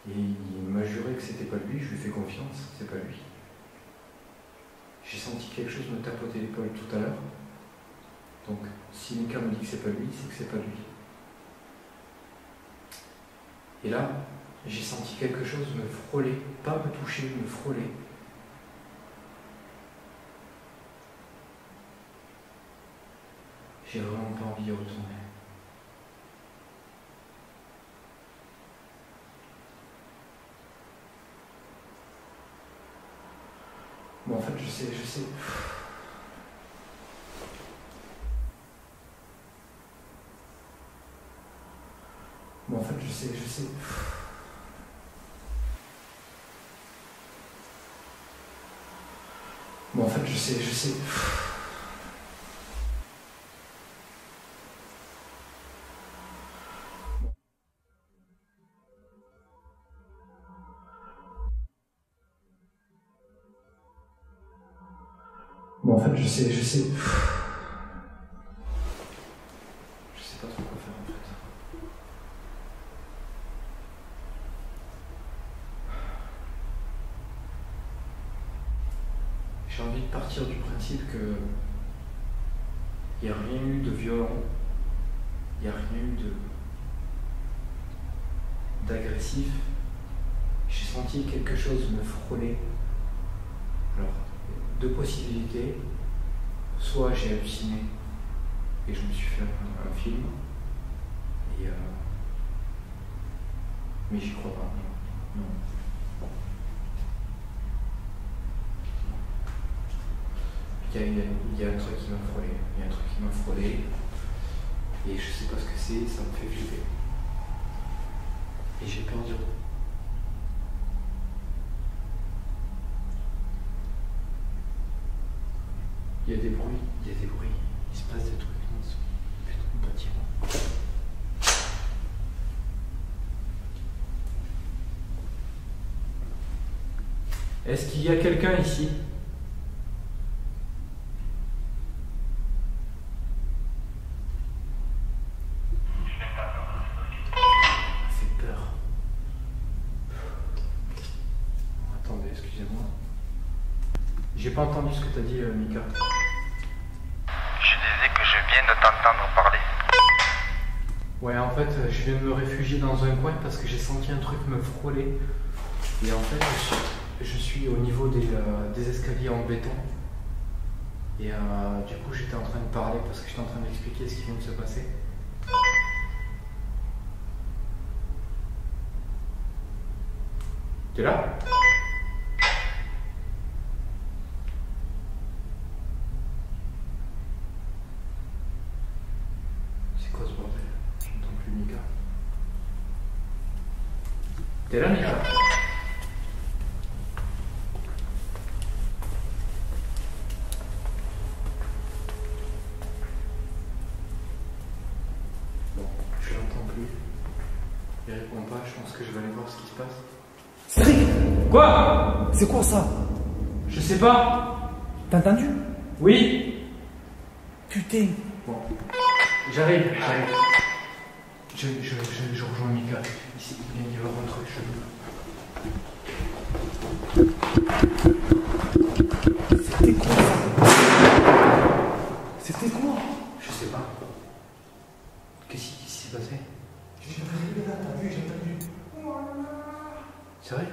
Et il m'a juré que c'était pas lui, je lui fais confiance, c'est pas lui. J'ai senti quelque chose me tapoter l'épaule tout à l'heure. Donc, si Mika me dit que c'est pas lui, c'est que c'est pas lui. Et là, j'ai senti quelque chose me frôler, pas me toucher, me frôler. J'ai vraiment pas envie d'y retourner. Bon, en fait, je sais. Bon, en fait, je sais. Bon, en fait, je sais. Bon, en fait, je sais. Je sais pas trop quoi faire, en fait. J'ai envie de partir du principe que il n'y a rien eu de violent, il n'y a rien eu d'agressif. J'ai senti quelque chose me frôler. Alors, deux possibilités. Soit j'ai halluciné et je me suis fait un film, Et mais j'y crois pas. Non. Il y a un truc qui m'a frôlé. Il y a un truc qui m'a frôlé. Et je sais pas ce que c'est, ça me fait flipper. Et j'ai peur du... Il y a des bruits, il se passe des trucs dans ce putain de bâtiment. Est-ce qu'il y a quelqu'un ici? Ça fait peur. Attendez, excusez-moi. J'ai pas entendu ce que t'as dit, Mika. Je disais que je viens de t'entendre parler. Ouais, en fait, je viens de me réfugier dans un coin parce que j'ai senti un truc me frôler. Et en fait, je suis au niveau des escaliers en béton. Et du coup, j'étais en train de parler parce que j'étais en train d'expliquer ce qui vient de se passer. T'es là? C'est quoi ce bordel? J'entends plus Mika. T'es là, Mika? Bon, je l'entends plus. Il répond pas, je pense que je vais aller voir ce qui se passe. Cédric! Quoi? C'est quoi ça? Je sais pas. T'as entendu? Oui? Putain! Bon, j'arrive. Je rejoins Mika. Ici, il y a un truc chelou. C'était quoi ça? C'était quoi? Je sais pas. Qu'est-ce qui s'est passé? J'ai arrivé là, t'as vu, j'ai entendu. Sérieux?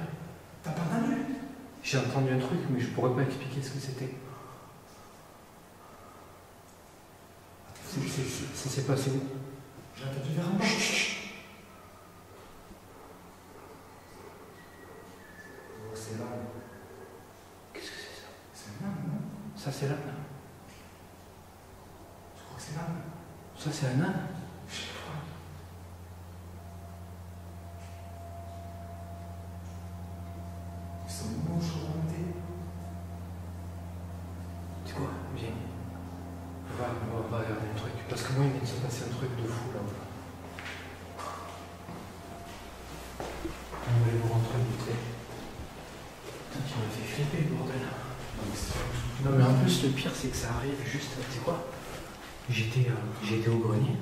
T'as pas entendu? J'ai entendu un truc, mais je pourrais pas expliquer ce que c'était. Ça s'est passé où? J'ai entendu vers en bas. Oh, c'est là. Qu'est-ce que c'est ça? C'est un âne, non? Ça c'est l'âne. Je crois que c'est l'âne. Ça c'est un âne. Je sais pas. Ils sont moches remontés. C'est quoi? Viens. On va regarder un truc. Parce que moi il vient de se passer un truc de fou là. On va aller voir un truc vite fait. Putain, tu m'as fait flipper, bordel. Non mais en plus le pire c'est que ça arrive juste, tu sais quoi? J'ai été au grenier.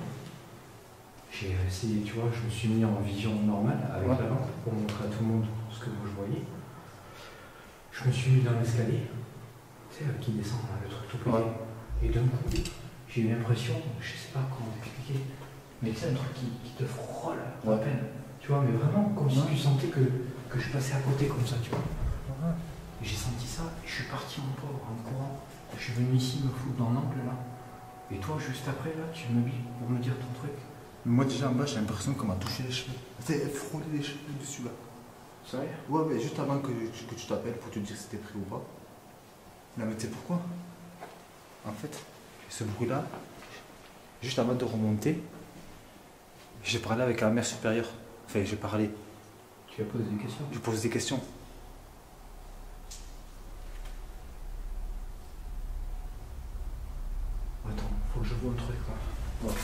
J'ai essayé, tu vois, je me suis mis en vision normale avec la lampe pour montrer à tout le monde ce que moi je voyais. Je me suis mis dans l'escalier, tu sais, qui descend là, le truc tout petit. Ouais. Et d'un coup, j'ai eu l'impression, je sais pas comment expliquer, mais tu sais, un truc qui te frôle à peine. Tu vois, mais vraiment comme si tu sentais que je passais à côté comme ça, tu vois. Et j'ai senti ça, et je suis parti mon pauvre en courant. Je suis venu ici me foutre dans l'angle là. Et toi, juste après là, tu me dis pour me dire ton truc. Moi déjà en bas, j'ai l'impression qu'on m'a touché les cheveux. C'est frôler les cheveux dessus là. Sérieux? Ouais, mais juste avant que tu t'appelles pour te dire si t'es pris ou pas. Non, mais tu sais pourquoi? En fait, ce bruit-là, juste avant de remonter, j'ai parlé avec la mère supérieure. Enfin, j'ai parlé. Tu as posé des questions? Je pose des questions. Attends, faut que je vois un truc là. Ouais.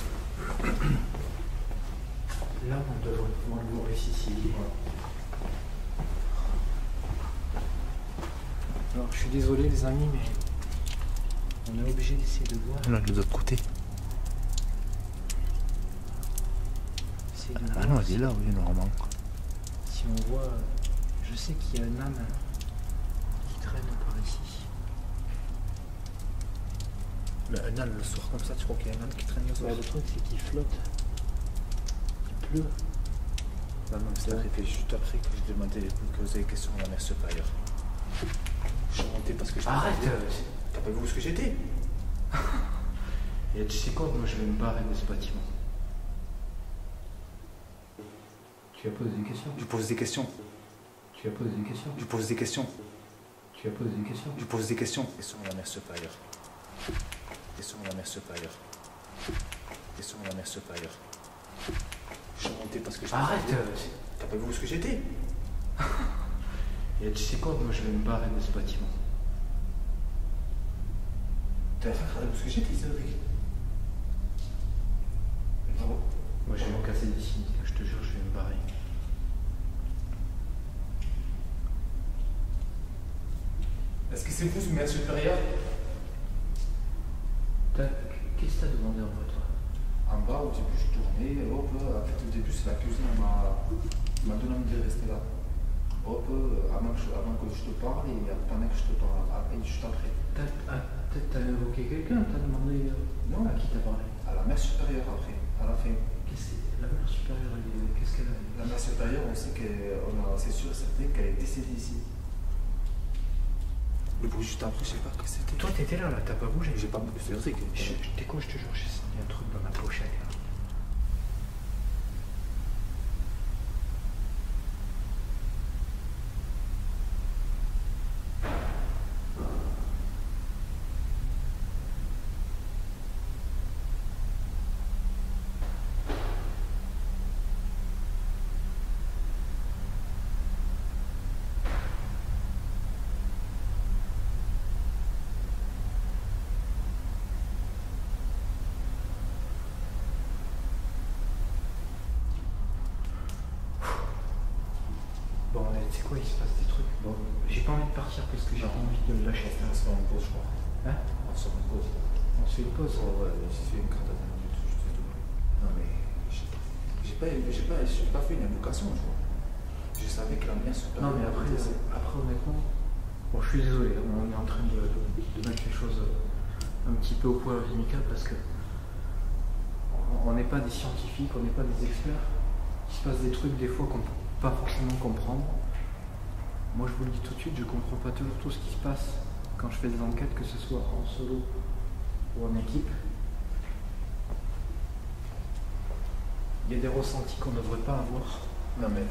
Là, on devrait pouvoir le voir ici. Alors, je suis désolé les amis, mais on est obligé d'essayer de voir. Là, de l'autre côté. Ah non, il est là, oui, normalement. Si on voit, je sais qu'il y a un âne qui traîne par ici. Mais un âne le soir comme ça, tu crois qu'il y a un âne qui traîne le soir? Ouais, le truc c'est qu'il flotte. Il pleut. Non, non, c'est arrivé juste après que j'ai demandé que vous avez des questions à la mère supérieure. Je suis remonté parce que j'étais. Arrête! T'as pas vu où est-ce que j'étais? Et tu sais quoi, moi je vais me barrer de ce bâtiment. Tu as posé des questions. Je pose des questions. Tu as posé des questions. Je pose des questions. Tu as posé des questions. Je pose des questions. Question à la mère supérieure. Question à la mère supérieure. Question à la mère supérieure. Je suis monté parce que je... Arrête. T'as pas vu où est-ce que j'étais? Et tu sais quoi, moi je vais me barrer de ce bâtiment. T'as fait où est-ce que j'étais, Cédric? Bravo. Moi je vais me casser d'ici, je te jure, je vais me barrer. Est-ce que c'est vous, mère supérieure? Qu'est-ce que t'as demandé en vrai, toi? En bas, au début, je tournais, hop, en fait, au début, c'est la cuisine, elle m'a donné envie de rester là. Hop, avant que je te parle et pendant que je te parle, après, juste après. T'as évoqué quelqu'un, t'as demandé Non. à qui t'as parlé? À la mère supérieure, après, à la fin. La mère supérieure, qu'est-ce qu'elle a? La mère supérieure, on sait c'est sûr et certain qu'elle est décédée ici. Le bruit juste après, je sais pas ce que c'était. Toi t'étais là, t'as pas bougé? J'ai pas bougé, c'est que... T'es quoi, je te jure, j'ai senti un truc dans ma pochette là. Bon, tu sais quoi, il se passe des trucs. Bon, j'ai pas envie de partir parce que j'ai pas envie de le lâcher. On se fait une pause, je crois. Hein? On se fait une pause. On se fait une pause. Oh, ouais, j'ai fait une carte à 20 minutes, je te double. Non, mais j'ai pas fait une invocation, je crois. Je savais que la mère supérieure... Non, mais après honnêtement, bon, je suis désolé, on est en train de mettre les choses un petit peu au point amical parce que on n'est pas des scientifiques, on n'est pas des experts. Il se passe des trucs des fois qu'on ne peut pas forcément comprendre. Moi, je vous le dis tout de suite, je ne comprends pas toujours tout ce qui se passe quand je fais des enquêtes, que ce soit en solo ou en équipe. Il y a des ressentis qu'on ne devrait pas avoir. Non, mais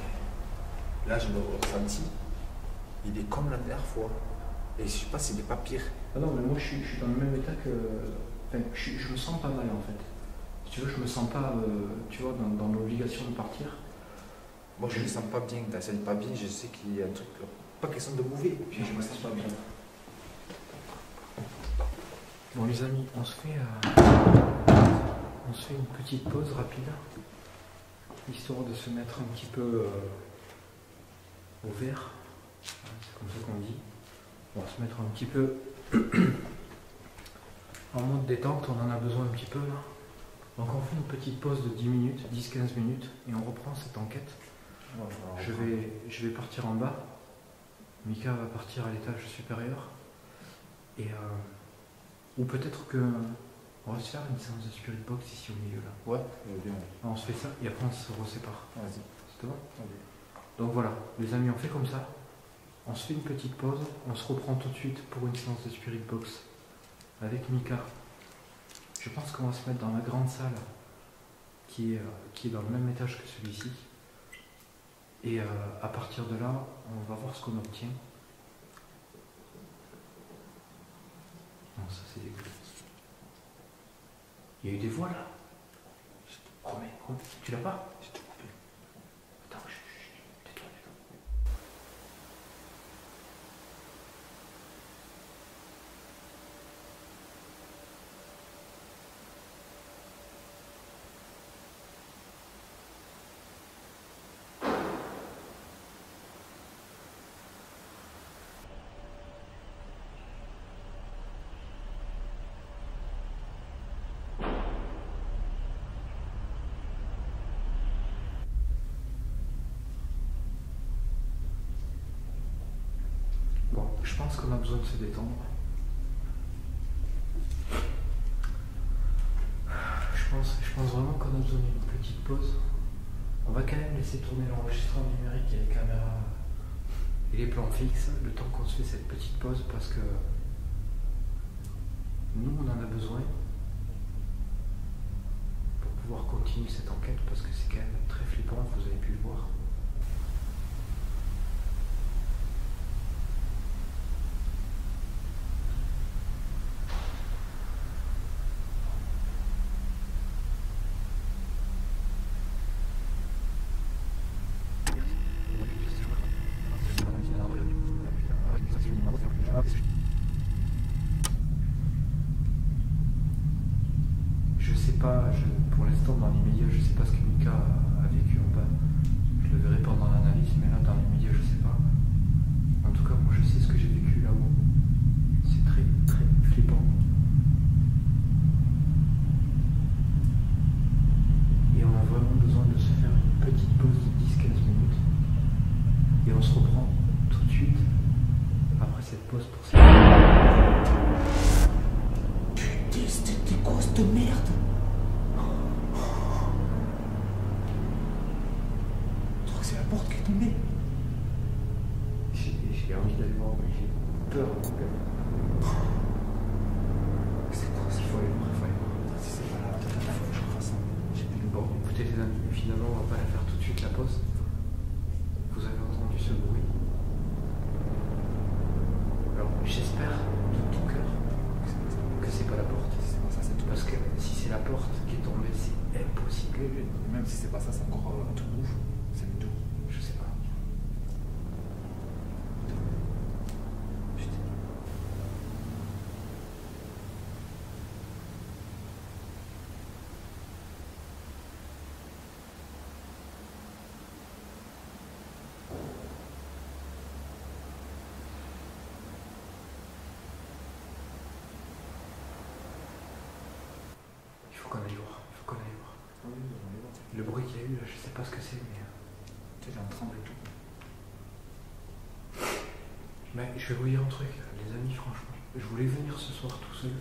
là, je me ressenti. Il est comme la dernière fois. Et je sais pas s'il n'est pas pire. Ah non, mais moi, je suis dans le même état que... Enfin, je me sens pas mal, en fait. Si tu veux, je me sens pas, tu vois, dans l'obligation de partir. Moi, je ne me sens pas bien. Ça n'est pas bien. Je sais qu'il y a un truc... Pas question de mauvais. Puis je me sens pas bien. Bon, les amis, on se fait une petite pause rapide, histoire de se mettre un petit peu au vert. C'est comme ça qu'on dit. On va se mettre un petit peu en mode détente, on en a besoin un petit peu là. Donc on fait une petite pause de 10 minutes, 10-15 minutes, et on reprend cette enquête. Je vais partir en bas. Mika va partir à l'étage supérieur. Et ou peut-être que on va se faire une séance de spirit box ici au milieu là. Ouais, bien. On se fait ça et après on se resépare. Vas-y. C'est bon? Donc voilà, les amis, on fait comme ça. On se fait une petite pause, on se reprend tout de suite pour une séance de spirit box avec Mika. Je pense qu'on va se mettre dans la grande salle qui est dans le même étage que celui-ci. Et à partir de là, on va voir ce qu'on obtient. Non, ça c'est dégueulasse. Il y a eu des voix là. Je te promets. Tu l'as pas? Je te coupé. Attends, tais-toi. Bon, je pense qu'on a besoin de se détendre. Je pense vraiment qu'on a besoin d'une petite pause. On va quand même laisser tourner l'enregistrement numérique et les caméras et les plans fixes le temps qu'on se fait cette petite pause parce que nous on en a besoin pour pouvoir continuer cette enquête parce que c'est quand même très flippant, vous avez pu le voir. pas, pour l'instant, dans l'immédiat, je sais pas ce que Mika a vécu en bas. Je le verrai pendant l'analyse, mais là, dans l'immédiat, je sais pas. En tout cas, moi, je sais ce que j'ai vécu là-haut. C'est très, très flippant. Et on a vraiment besoin de se faire une petite pause de 10-15 minutes. Et on se reprend tout de suite après cette pause pour ça. Putain, c'était quoi cette merde? Je crois que c'est la porte qui est tombée. J'ai envie d'aller voir, mais j'ai peur. C'est quoi ça? Il faut aller voir, il faut aller voir. Si c'est pas là, peut-être il faut que je refasse ça. J'ai plus le Bon, écoutez les amis, finalement on va pas la faire tout de suite la pause. Vous avez entendu ce bruit. Alors j'espère de tout cœur que c'est pas la porte. Si c'est pas ça, c'est tout. Parce que si c'est la porte qui est tombée, c'est impossible. Même si c'est pas ça, c'est encore un truc ouf. C'est le tout. Je sais pas. Putain. Il faut qu'on aille voir. Il faut qu'on aille voir. Ah oui, on va voir. Le bruit qu'il y a eu là, je sais pas ce que c'est, mais. Tu sais, j'ai un tremble et tout. Mais je vais vous dire un truc, les amis, franchement. Je voulais venir ce soir tout seul.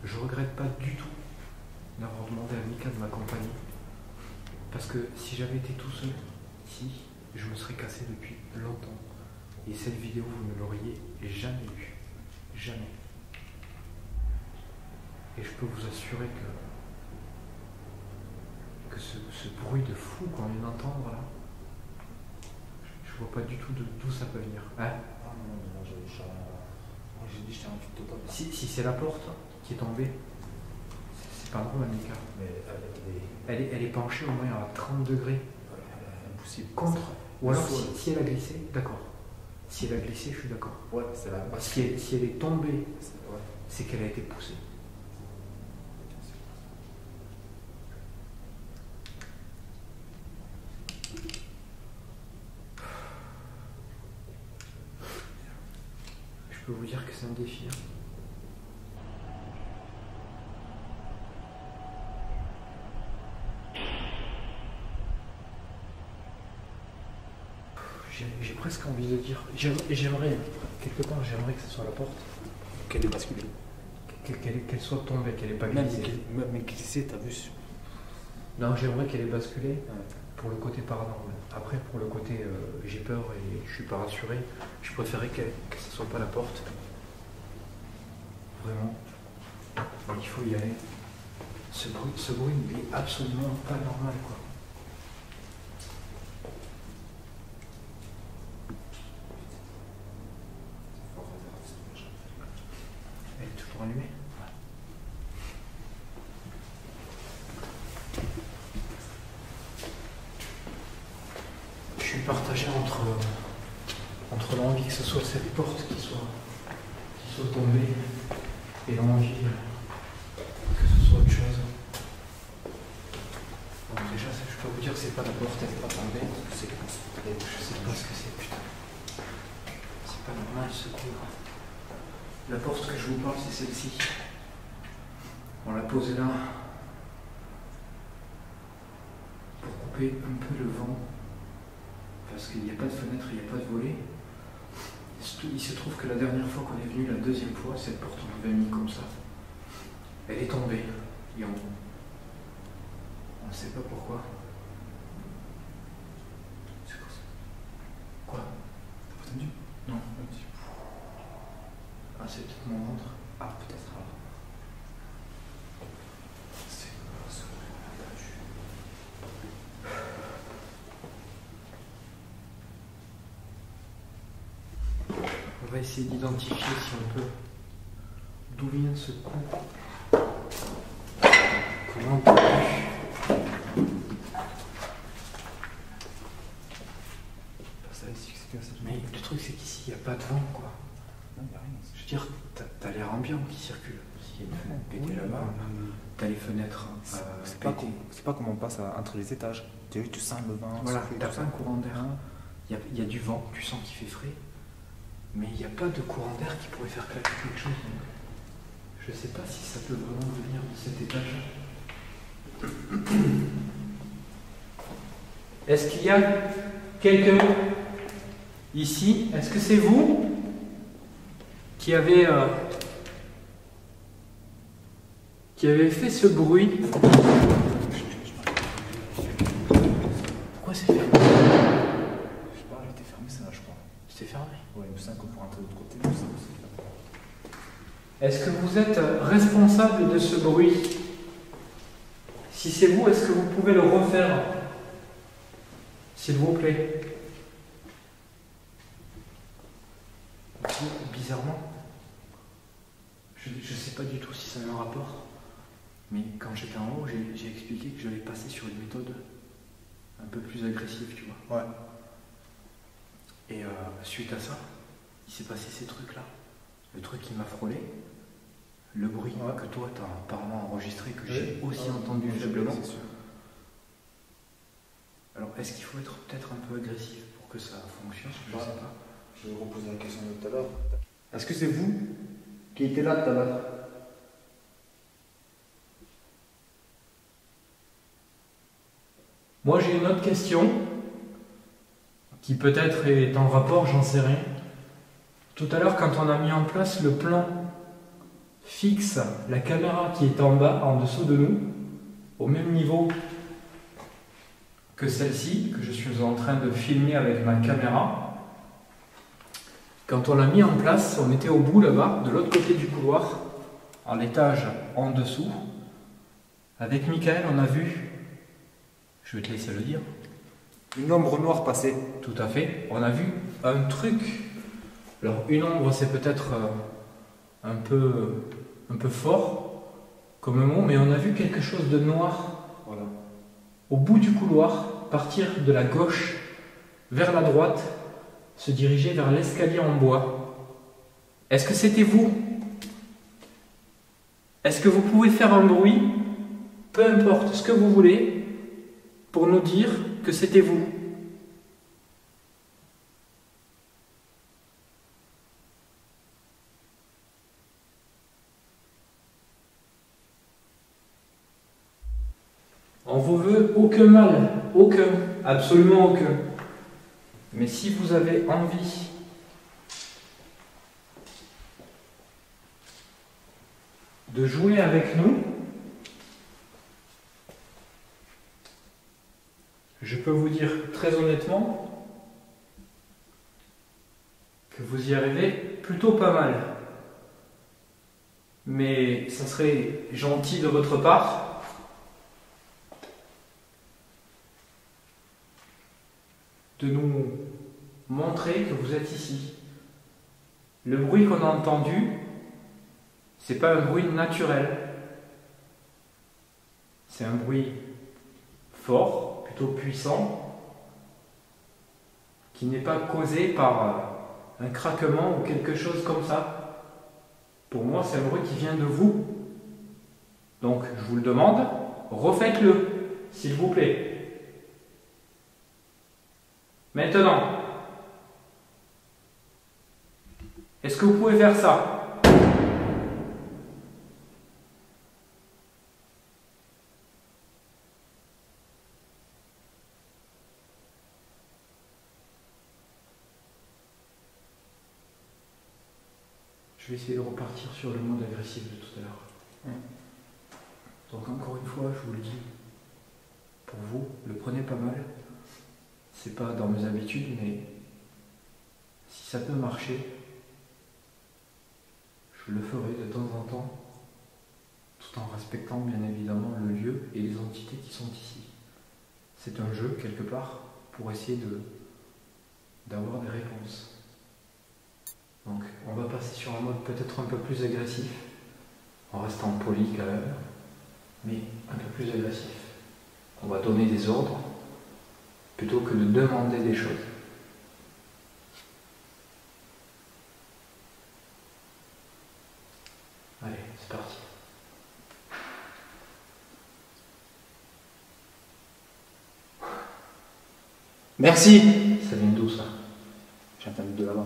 Je regrette pas du tout d'avoir demandé à Mika de m'accompagner. Parce que si j'avais été tout seul, si, je me serais cassé depuis longtemps. Et cette vidéo, vous ne l'auriez jamais vue. Jamais. Et je peux vous assurer que ce bruit de fou qu'on vient d'entendre là, je vois pas du tout d'où ça peut venir. Hein? Ah non, non, j'ai dit j'étais en vide total. Si c'est la porte qui est tombée, c'est pas drôle, Mika. Mais Elle est penchée au moins à 30 degrés. Impossible. Contre. Ou Le alors sol. si elle a glissé, d'accord. Si elle a glissé, je suis d'accord. Ouais, c'est la base. Si elle est tombée, Ouais. c'est qu'elle a été poussée. Je peux vous dire que c'est un défi. Hein. J'ai presque envie de dire. J'aimerais, quelque part, j'aimerais que ce soit la porte. Qu'elle est basculée. Qu'elle soit tombée, qu'elle n'ait pas Même glissé. glissée, t'as vu? Non, j'aimerais qu'elle ait basculé Ouais. pour le côté paranormal. Après, pour le côté j'ai peur et je suis pas rassuré, je préférais que ce soit pas la porte. Vraiment. Donc, il faut y aller. Ce bruit n'est absolument pas normal, quoi. Elle est toujours allumée? Je suis partagé entre l'envie que ce soit cette porte qui soit tombée et l'envie que ce soit autre chose. Bon, déjà, je peux vous dire que c'est pas la porte, elle n'est pas tombée. Je sais pas ce que c'est, putain. C'est pas normal ce coup. La porte que je vous parle, c'est celle-ci. On l'a posée là pour couper un peu le vent. Parce qu'il n'y a pas de fenêtre, il n'y a pas de volet. Il se trouve que la dernière fois qu'on est venu, la deuxième fois, cette porte on l'avait mis comme ça. Elle est tombée. Et on ne sait pas pourquoi. C'est quoi ça? Quoi? T'as pas entendu? Non. Ah, c'est peut-être mon ventre. Ah, peut-être alors. C'est quoi ce bruit? On va essayer d'identifier si on peut d'où vient ce coup. Comment on peut... Ça ici, c'est que ça. Mais le truc c'est qu'ici il n'y a pas de vent, quoi. Non, il n'y a rien. Je veux dire, t'as l'air ambiant qui circule. Si. Il y a une fenêtre pétée là-bas. T'as les fenêtres pétées. C'est pas comme on passe entre les étages. Tu sens le vent. Voilà, souffler, t'as tout pas ça. un courant d'air. Il y a du vent, tu sens qu'il fait frais. Mais il n'y a pas de courant d'air qui pourrait faire claquer quelque chose. Donc je sais pas si ça peut vraiment venir de cet étage. Est-ce qu'il y a quelqu'un ici? Est-ce que c'est vous qui avez fait ce bruit? Pourquoi c'est fermé? Je sais pas, elle était fermée, ça, je crois. C'est fermé. Ouais, il me semble qu'on peut rentrer de l'autre côté. Mais ça aussi. Est-ce que vous êtes responsable de ce bruit? Si c'est vous, est-ce que vous pouvez le refaire? S'il vous plaît. Bizarrement, je ne sais pas du tout si ça a un rapport, mais quand j'étais en haut, j'ai expliqué que j'allais passer sur une méthode un peu plus agressive, tu vois. Ouais. Et suite à ça, il s'est passé ces trucs-là. Le truc qui m'a frôlé, le bruit que toi tu as apparemment enregistré, que j'ai aussi entendu faiblement. C'est sûr. Alors est-ce qu'il faut être peut-être un peu agressif pour que ça fonctionne? Je ne sais pas. Je vais reposer la question de tout à l'heure. Est-ce que c'est vous qui étiez là tout à l'heure? Moi j'ai une autre question qui peut-être est en rapport, j'en sais rien. Tout à l'heure quand on a mis en place le plan fixe, la caméra qui est en bas, en dessous de nous, au même niveau que celle-ci, que je suis en train de filmer avec ma caméra. Quand on l'a mis en place, on était au bout là-bas, de l'autre côté du couloir, à l'étage en dessous. Avec Michael, on a vu, je vais te laisser le dire. Une ombre noire passée. Tout à fait. On a vu un truc. Alors une ombre, c'est peut-être un peu fort comme mot, mais on a vu quelque chose de noir. Voilà. Au bout du couloir, partir de la gauche vers la droite, se diriger vers l'escalier en bois. Est-ce que c'était vous? Est-ce que vous pouvez faire un bruit, peu importe ce que vous voulez, pour nous dire que c'était vous? On vous veut aucun mal, aucun, absolument aucun. Mais si vous avez envie de jouer avec nous, je peux vous dire très honnêtement que vous y arrivez plutôt pas mal. Mais ça serait gentil de votre part de nous montrer que vous êtes ici. Le bruit qu'on a entendu, c'est pas un bruit naturel. C'est un bruit fort, plutôt puissant, qui n'est pas causé par un craquement ou quelque chose comme ça. Pour moi, c'est un bruit qui vient de vous. Donc, je vous le demande, refaites-le, s'il vous plaît. Maintenant, est-ce que vous pouvez faire ça? Je vais essayer de repartir sur le mode agressif de tout à l'heure. Donc encore une fois, je vous le dis, pour vous, le prenez pas mal. C'est pas dans mes habitudes, mais si ça peut marcher, je le ferai de temps en temps, tout en respectant bien évidemment le lieu et les entités qui sont ici. C'est un jeu quelque part pour essayer d'avoir des réponses. Donc on va passer sur un mode peut-être un peu plus agressif, en restant poli quand même, mais un peu plus agressif. On va donner des ordres plutôt que de demander des choses. Allez, c'est parti. Merci. Ça vient d'où ça? J'ai entendu de là-bas.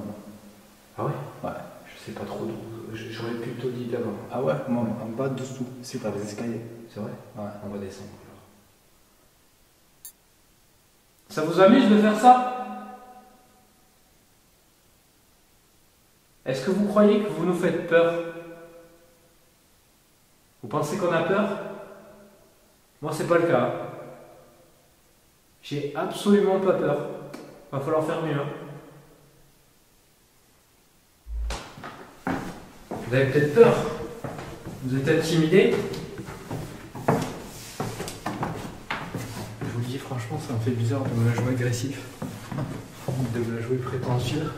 Ah ouais? Ouais. Je sais pas trop d'où. J'aurais plutôt dit d'abord. Ah ouais, moi, en bas, dessous. C'est par les escaliers. C'est vrai? Ouais. On va descendre alors. Ça vous amuse de faire ça? Est-ce que vous croyez que vous nous faites peur? Vous pensez qu'on a peur? Moi, c'est pas le cas. J'ai absolument pas peur. Va falloir faire mieux. Vous avez peut-être peur. Vous êtes intimidé. Je vous le dis franchement, ça me fait bizarre de me la jouer agressif. De me la jouer prétentieux.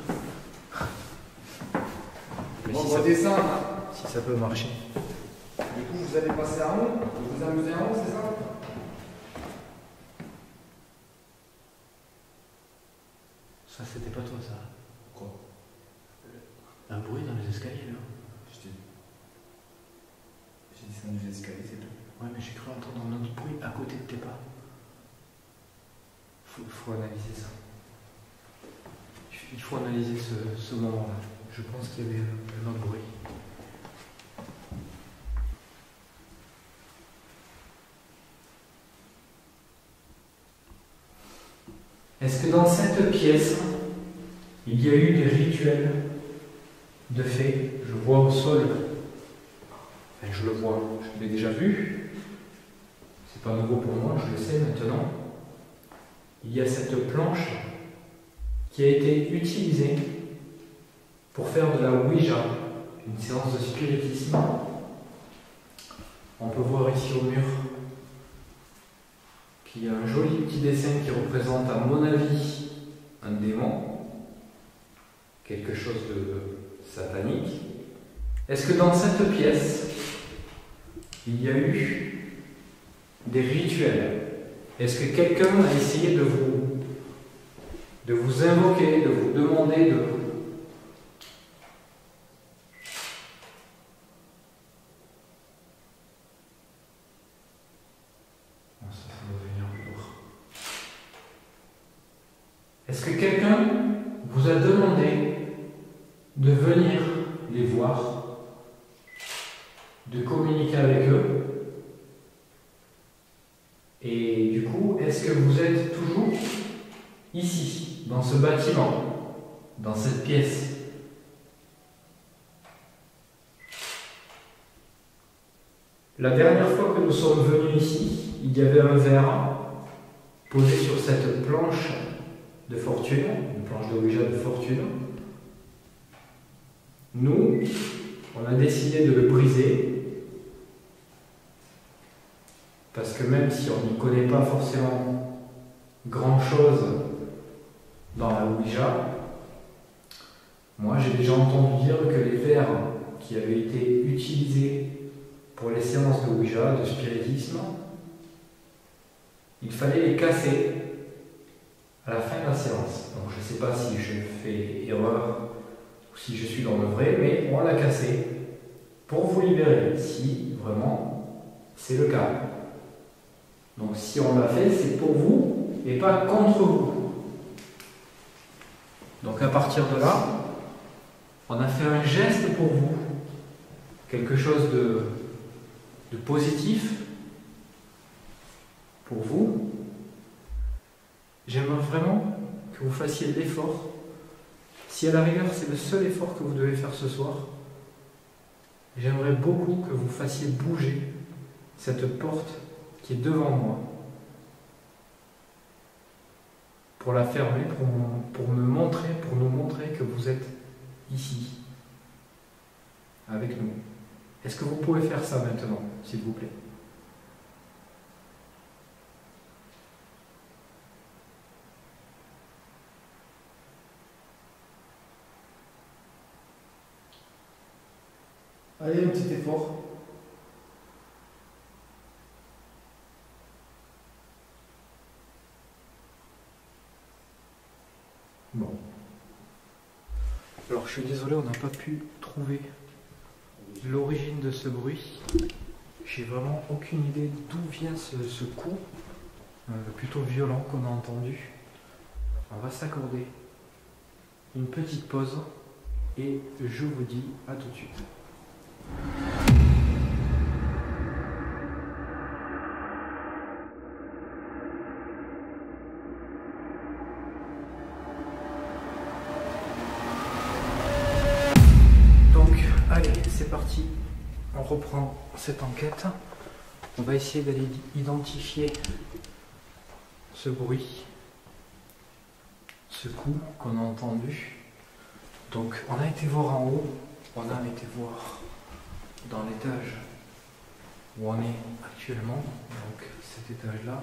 Mais Bon, si on ça, va descendre. si ça peut marcher. Du coup, vous allez passer en haut. Vous vous amusez en haut, c'est ça? Ça, c'était pas toi, ça. Quoi? Un bruit dans les escaliers, là. J'ai descendu les escaliers, c'est tout. Ouais, mais j'ai cru entendre un autre bruit à côté de tes pas. Faut analyser ça. Il faut analyser ce moment-là. Je pense qu'il y avait un autre bruit. Est-ce que dans cette pièce, il y a eu des rituels de fait? Je vois au sol. Enfin, je le vois, je l'ai déjà vu. C'est pas nouveau pour moi, je le sais maintenant. Il y a cette planche qui a été utilisée pour faire de la Ouija, une séance de spiritisme. On peut voir ici au mur qu'il y a un joli petit dessin qui représente, à mon avis, un démon, quelque chose de satanique. Est-ce que dans cette pièce, il y a eu des rituels? Est-ce que quelqu'un a essayé de vous invoquer, de vous demander de... Ça doit devenir lourd. Est-ce que quelqu'un vous a demandé de venir les voir, de communiquer avec eux? Et du coup, est-ce que vous êtes toujours ici, dans ce bâtiment, dans cette pièce? La dernière fois que nous sommes venus ici, il y avait un verre posé sur cette planche de fortune, une planche de Ouija de fortune. Nous, on a décidé de le briser. Parce que même si on n'y connaît pas forcément grand-chose dans la Ouija, moi j'ai déjà entendu dire que les verres qui avaient été utilisés pour les séances de Ouija, de spiritisme, il fallait les casser à la fin de la séance. Donc je ne sais pas si je fais erreur ou si je suis dans le vrai, mais on l'a cassé pour vous libérer, si vraiment c'est le cas. Donc si on l'a fait, c'est pour vous et pas contre vous. Donc à partir de là, on a fait un geste pour vous, quelque chose de positif pour vous. J'aimerais vraiment que vous fassiez l'effort. Si à la rigueur c'est le seul effort que vous devez faire ce soir, j'aimerais beaucoup que vous fassiez bouger cette porte qui est devant moi, pour la fermer, pour me montrer, pour nous montrer que vous êtes ici, avec nous. Est-ce que vous pouvez faire ça maintenant, s'il vous plaît? Allez, un petit effort. Bon. Alors je suis désolé, on n'a pas pu trouver l'origine de ce bruit. J'ai vraiment aucune idée d'où vient ce coup plutôt violent qu'on a entendu. on va s'accorder une petite pause et je vous dis à tout de suite. Donc, allez, c'est parti. On reprend cette enquête. On va essayer d'aller identifier ce bruit, ce coup qu'on a entendu. Donc on a été voir en haut, on a été voir dans l'étage où on est actuellement, donc cet étage-là,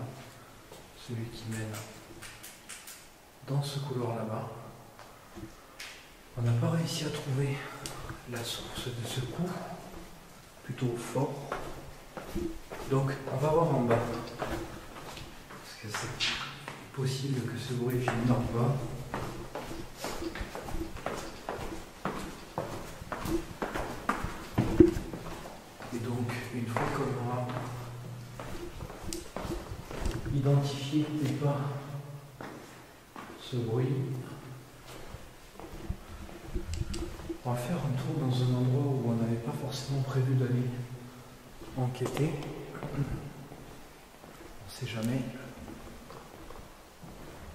celui qui mène dans ce couloir là-bas. On n'a pas réussi à trouver la source de ce coup, plutôt fort. Donc on va voir en bas, parce que c'est possible que ce bruit vienne d'en bas. Et donc une fois qu'on aura identifié ou pas ce bruit, on va faire un tour dans un endroit où on n'avait pas forcément prévu d'aller enquêter. On ne sait jamais.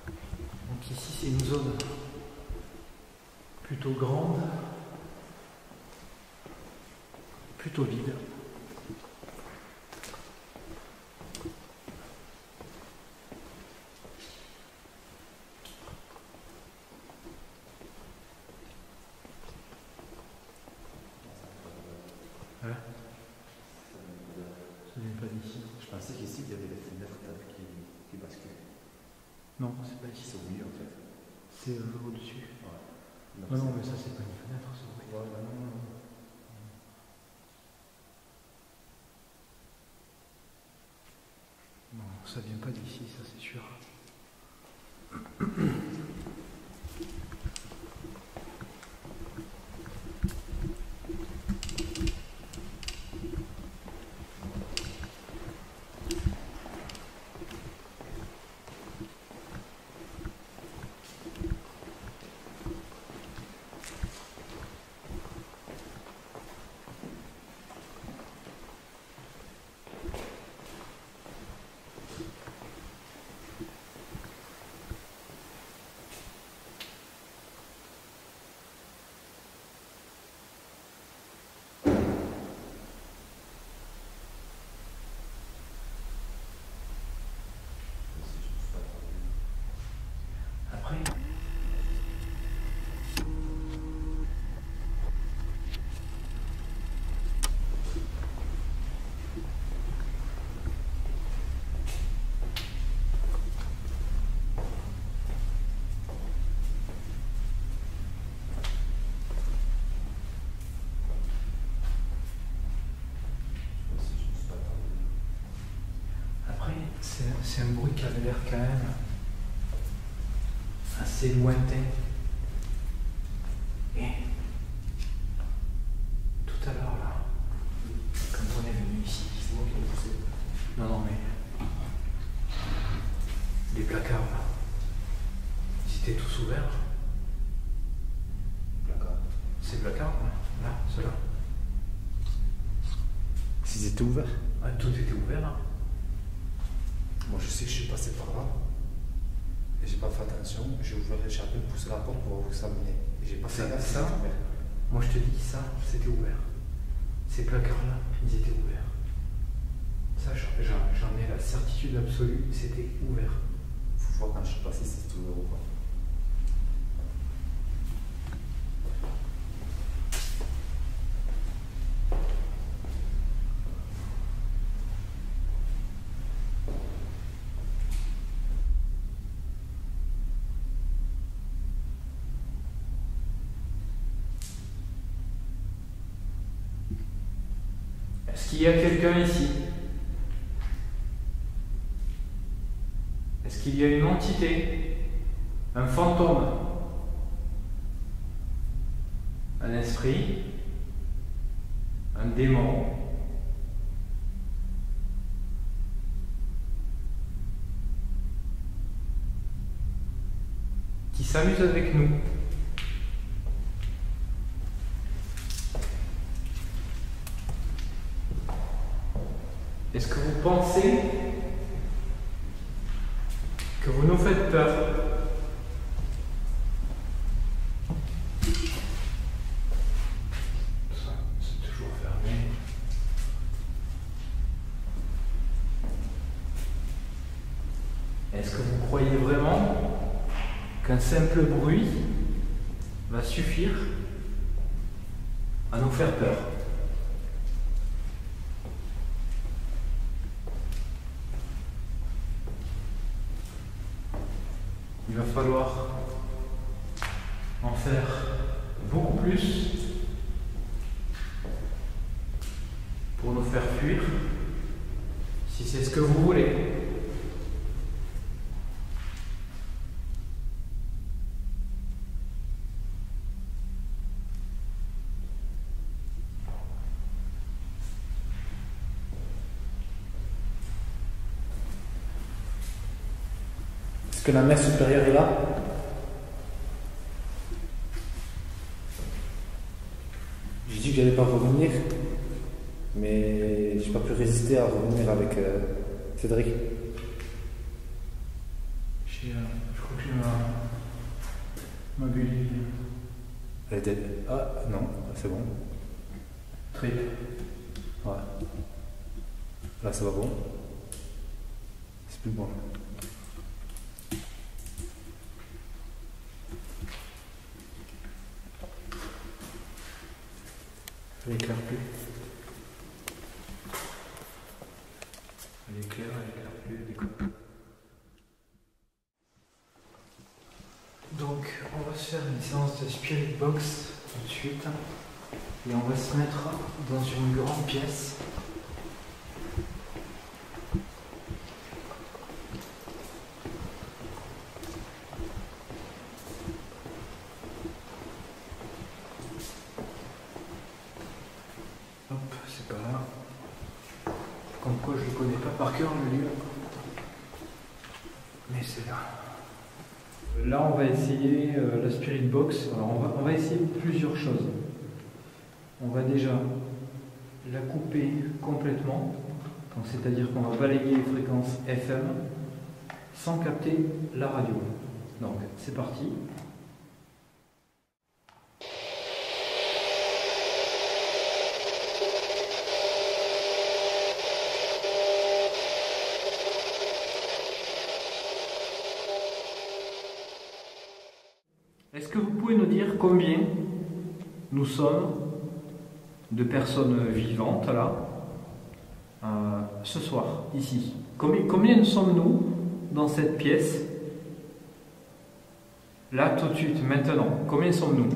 Donc ici c'est une zone plutôt grande, plutôt vide. Hein? Ça vient pas d'ici. Je pensais qu'ici, il y avait des fenêtres qui basculent. Non, c'est pas ici. C'est oui, en fait. C'est au-dessus. Ouais. Ah non, mais ça c'est pas une fenêtre, ça. Oui. Ouais, non. Non, ça vient pas d'ici, ça c'est sûr. Après, c'est un bruit qui avait l'air quand même assez lointain. Et tout à l'heure là, quand on est venu ici, non non mais les placards là, ils étaient tous ouverts. Placard. Ces placards là, ceux-là. S'ils étaient ouverts. Ah, tout était ouvert là. Moi, je sais que je suis passé par là. Et j'ai pas fait attention. J'ai ouvert l'échappée, poussé la porte pour voir où ça menait. Et j'ai pas fait C'est attention. ça. Moi je te dis ça, c'était ouvert. Ces placards-là, ils étaient ouverts. Ça, j'en ai la certitude absolue, c'était ouvert. Faut voir quand je suis passé si c'est ouvert ou pas. Est-ce qu'il y a quelqu'un ici? Est-ce qu'il y a une entité? Un fantôme? Un esprit? Un démon? qui s'amuse avec nous. Est-ce que vous pensez que vous nous faites peur? Ça, c'est toujours fermé. Est-ce que vous croyez vraiment qu'un simple bruit va suffire à nous faire peur? Il va falloir en faire beaucoup plus pour nous faire fuir, si c'est ce que vous voulez. Est-ce que la mère supérieure est là? J'ai dit que j'allais pas revenir, mais j'ai pas pu résister à revenir avec Cédric. Je crois que j'ai ma bulle. Elle était. Ah non, c'est bon. Trip. Ouais. Là, ça va bon. C'est plus bon. Elle éclaire plus. Elle éclaire plus, elle déconne. Donc, on va se faire une séance de Spirit Box tout de suite. Et on va se mettre dans une grande pièce. Hop, c'est pas là. Comme quoi je ne connais pas par cœur le lieu. Mais c'est là. Là, on va essayer la Spirit Box. Alors, on va essayer plusieurs choses. On va déjà la couper complètement. Donc, c'est-à-dire qu'on va balayer les fréquences FM sans capter la radio. Donc, c'est parti. Est-ce que vous pouvez nous dire combien nous sommes de personnes vivantes là, ce soir, ici? Combien sommes-nous dans cette pièce? Là, tout de suite, maintenant, combien sommes-nous?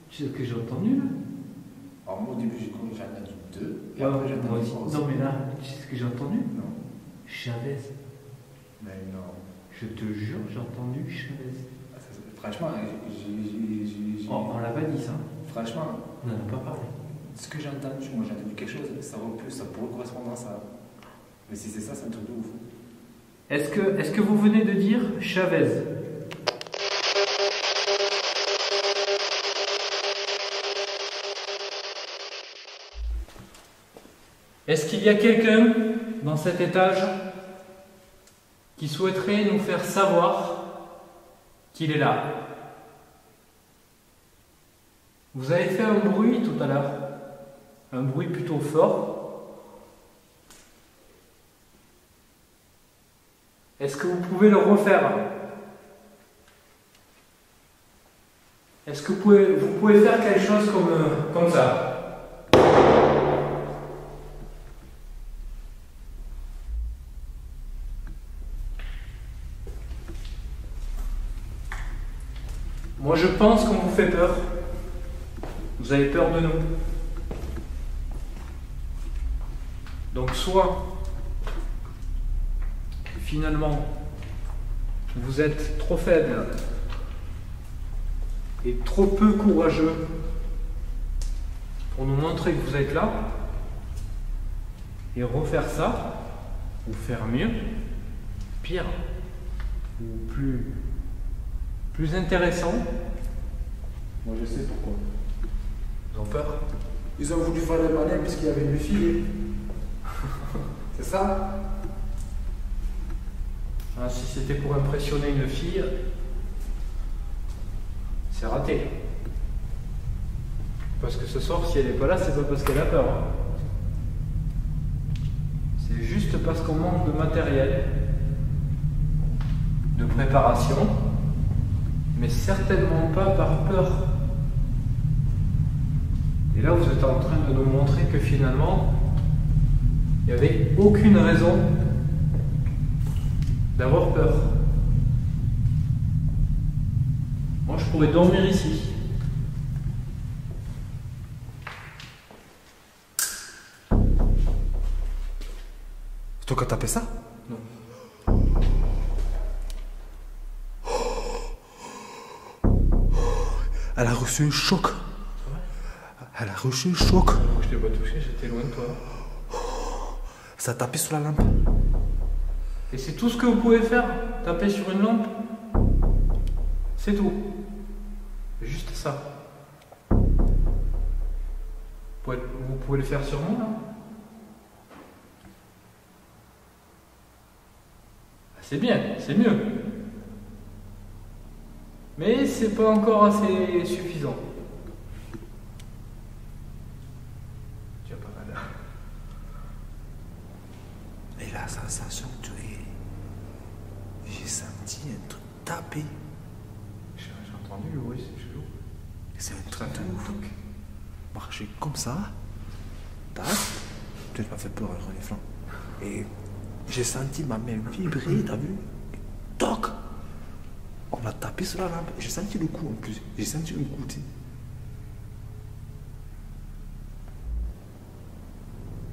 Tu sais ce que j'ai entendu là? Alors moi au début j'ai cru que j'en ai entendu deux. Et après j'ai entendu. Non mais là, tu sais ce que j'ai entendu? Non. Chavez. Mais non. Je te jure, j'ai entendu Chavez. Franchement, On l'a pas dit ça. Franchement, On n'en a pas parlé. ce que j'ai entendu, moi j'ai entendu quelque chose, ça pourrait correspondre à ça. Mais si c'est ça, c'est un truc de ouf. Est-ce que vous venez de dire Chavez? Est-ce qu'il y a quelqu'un dans cet étage qui souhaiterait nous faire savoir qu'il est là? Vous avez fait un bruit tout à l'heure, un bruit plutôt fort. Est-ce que vous pouvez le refaire? Est-ce que vous pouvez faire quelque chose comme ça? Moi je pense qu'on vous fait peur. Vous avez peur de nous. Donc soit, finalement, vous êtes trop faible et trop peu courageux pour nous montrer que vous êtes là et refaire ça, ou faire mieux, pire, ou plus intéressant. Moi je sais pourquoi. Ils ont peur. Ils ont voulu faire le malin puisqu'il y avait une fille. C'est ça? Ah, si c'était pour impressionner une fille, c'est raté. Parce que ce soir, si elle n'est pas là, c'est pas parce qu'elle a peur. Hein. C'est juste parce qu'on manque de matériel, de préparation, mais certainement pas par peur. Et là, vous êtes en train de nous montrer que finalement, il n'y avait aucune raison d'avoir peur. Moi, je pourrais dormir ici. C'est toi qui as tapé ça? Non. Elle a reçu un choc. Elle a reçu un choc. Je t'ai pas touché, j'étais loin de toi. Ça a tapé sur la lampe. Et c'est tout ce que vous pouvez faire, taper sur une lampe. C'est tout. Juste ça. Vous pouvez le faire sur moi, hein. C'est bien, c'est mieux. Mais c'est pas encore assez suffisant. Tu as pas mal. Et la sensation que j'ai senti un truc taper. J'ai entendu le bruit, c'est chelou. C'est un Ça truc fait de un ouf. truc. Marcher comme ça. Tac. Tu m'as fait peur avec les flancs. Et j'ai senti ma main vibrer, t'as vu? Toc! On m'a tapé sur la lampe. J'ai senti le coup en plus. J'ai senti un coup, tu sais.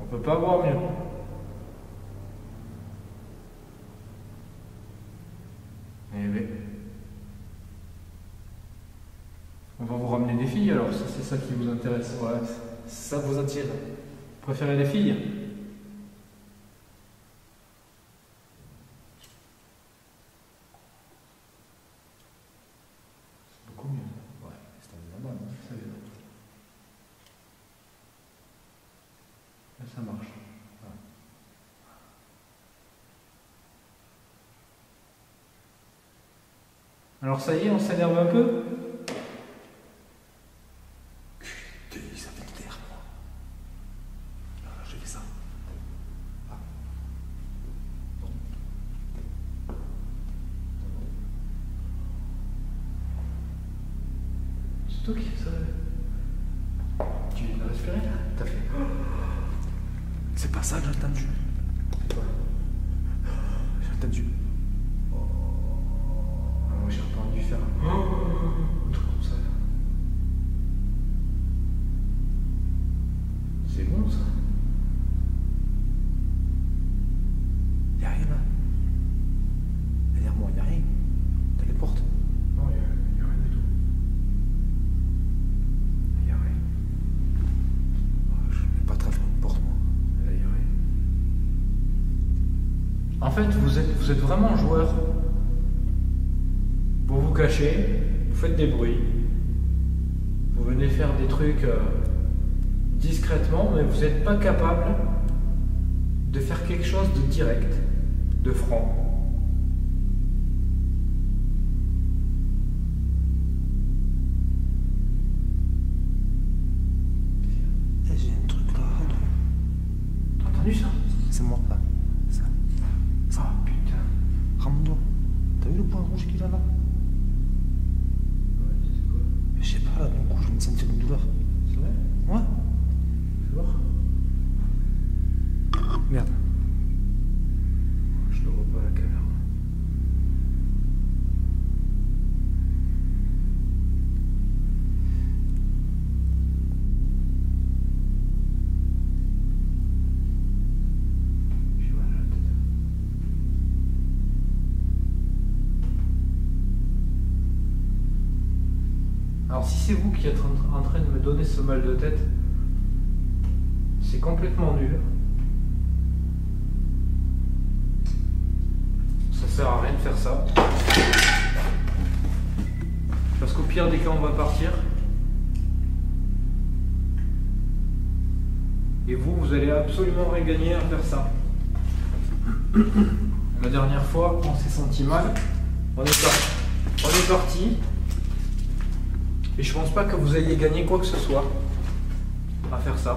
On peut pas voir mieux. Eh ben. On va vous ramener des filles alors, si c'est ça qui vous intéresse. Ouais, ça vous attire. Vous préférez les filles? C'est beaucoup mieux. Ouais, c'est un là-bas, non? Ça vient. Là, ça marche. Ouais. Alors ça y est, on s'énerve un peu? Ça fait derrière moi. Alors, je fais ça. Ah. Non. C'est toi qui fais ça. Tu viens de respirer là? T'as fait. C'est pas ça que j'ai entendu. C'est quoi? J'ai entendu. Moi j'ai entendu faire un truc comme ça. C'est bon ça. Y'a rien là. Derrière moi, y'a rien. T'as les portes. Non, il n'y a rien du tout. Il n'y a rien. Je vais pas traverser une porte, moi. Il n'y a rien. En fait, vous êtes vraiment joueur. Vous vous cachez, vous faites des bruits, vous venez faire des trucs discrètement, mais vous n'êtes pas capable de faire quelque chose de direct, de franc. Eh, j'ai un truc là. T'as entendu ça? C'est moi là. Ça. Ah putain. Ramon, t'as vu le point rouge qu'il a là? Ouais, c'est quoi? Je sais pas, là, d'un coup, je viens de sentir une douleur. C'est vrai? Ouais? Fais voir. Merde. Je ne vois pas la caméra. Alors si c'est vous qui êtes en train de me donner ce mal de tête, c'est complètement nul. Ça sert à rien de faire ça. Parce qu'au pire des cas, on va partir. Et vous allez absolument rien gagner à faire ça. La dernière fois, on s'est senti mal. On est parti. Et je pense pas que vous ayez gagné quoi que ce soit à faire ça.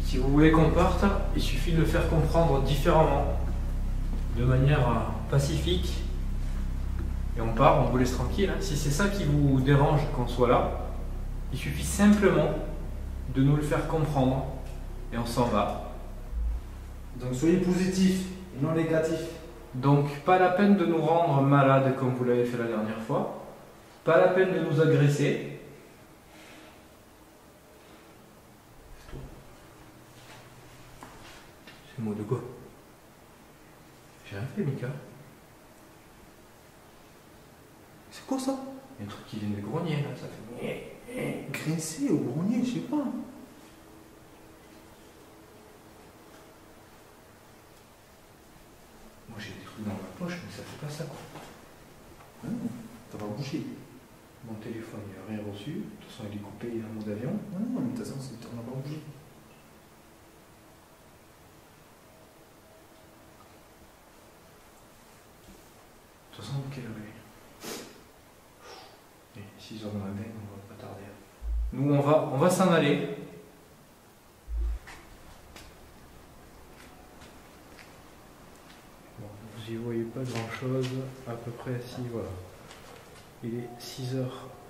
Si vous voulez qu'on parte, il suffit de le faire comprendre différemment, de manière pacifique. Et on part, on vous laisse tranquille. Hein. Si c'est ça qui vous dérange qu'on soit là, il suffit simplement de nous le faire comprendre et on s'en va. Donc soyez positif et non négatif. Donc pas la peine de nous rendre malades comme vous l'avez fait la dernière fois. Pas la peine de nous agresser. C'est le mot de quoi? J'ai rien fait, Mika. C'est quoi ça? Il y a un truc qui vient de grogner là, ça fait. Grincer ou grogner, je sais pas. Moi j'ai des trucs dans ma poche, mais ça fait pas ça quoi. Ça va bouger. Mon téléphone, il n'a rien reçu. De toute façon, il est coupé, il est en mode avion. Non, mais de toute façon, on n'a pas bougé. De toute façon, quelle heure il est? 6h du matin, on va pas tarder. Nous, on va s'en aller. Bon, vous y voyez pas grand chose. À peu près, si, voilà. Il est 6h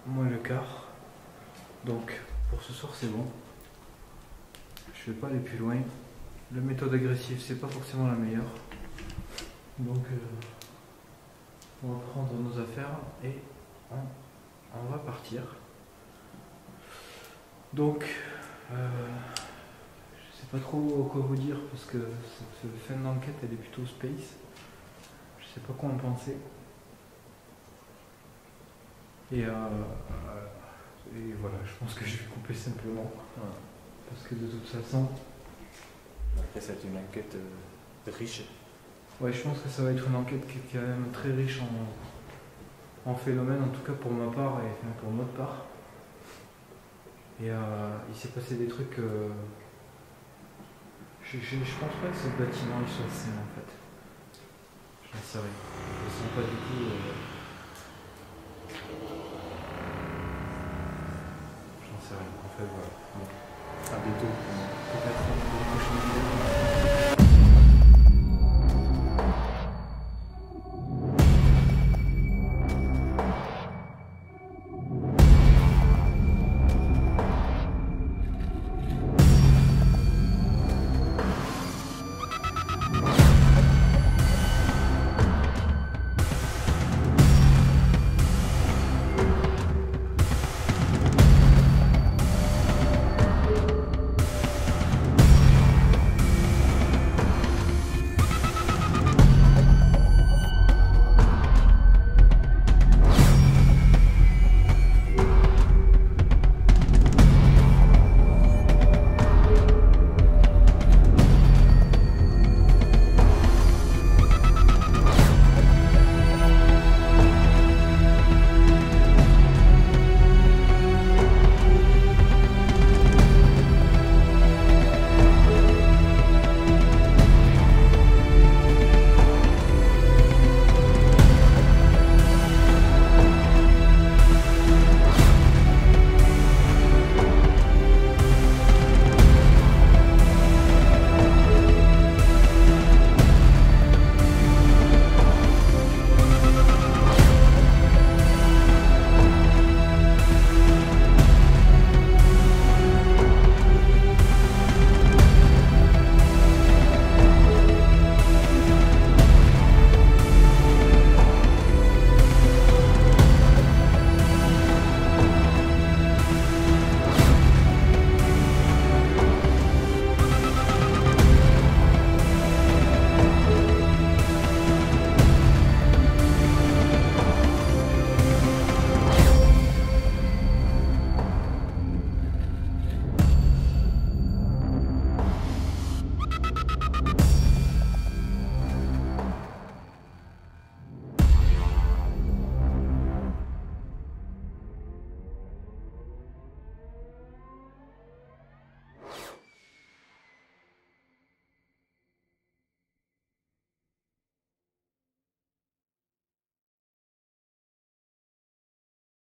moins le quart. Donc, pour ce soir, c'est bon. Je vais pas aller plus loin. La méthode agressive, c'est pas forcément la meilleure. Donc, on va prendre nos affaires et on va partir. Donc, je sais pas trop quoi vous dire parce que cette fin d'enquête elle est plutôt space. Je sais pas quoi en penser. Et voilà, je pense que je vais couper simplement. Voilà. Parce que de toute façon. Après, ça va être une enquête riche. Ouais, je pense que ça va être une enquête qui est quand même très riche en phénomènes, en tout cas pour ma part et enfin pour notre part. Et il s'est passé des trucs. Je pense pas que ce bâtiment il soit sain en fait. J'en sais rien. Je le sens pas du tout. J'en sais rien. En fait, voilà. Bon. À bientôt. Peut-être dans une prochaine vidéo.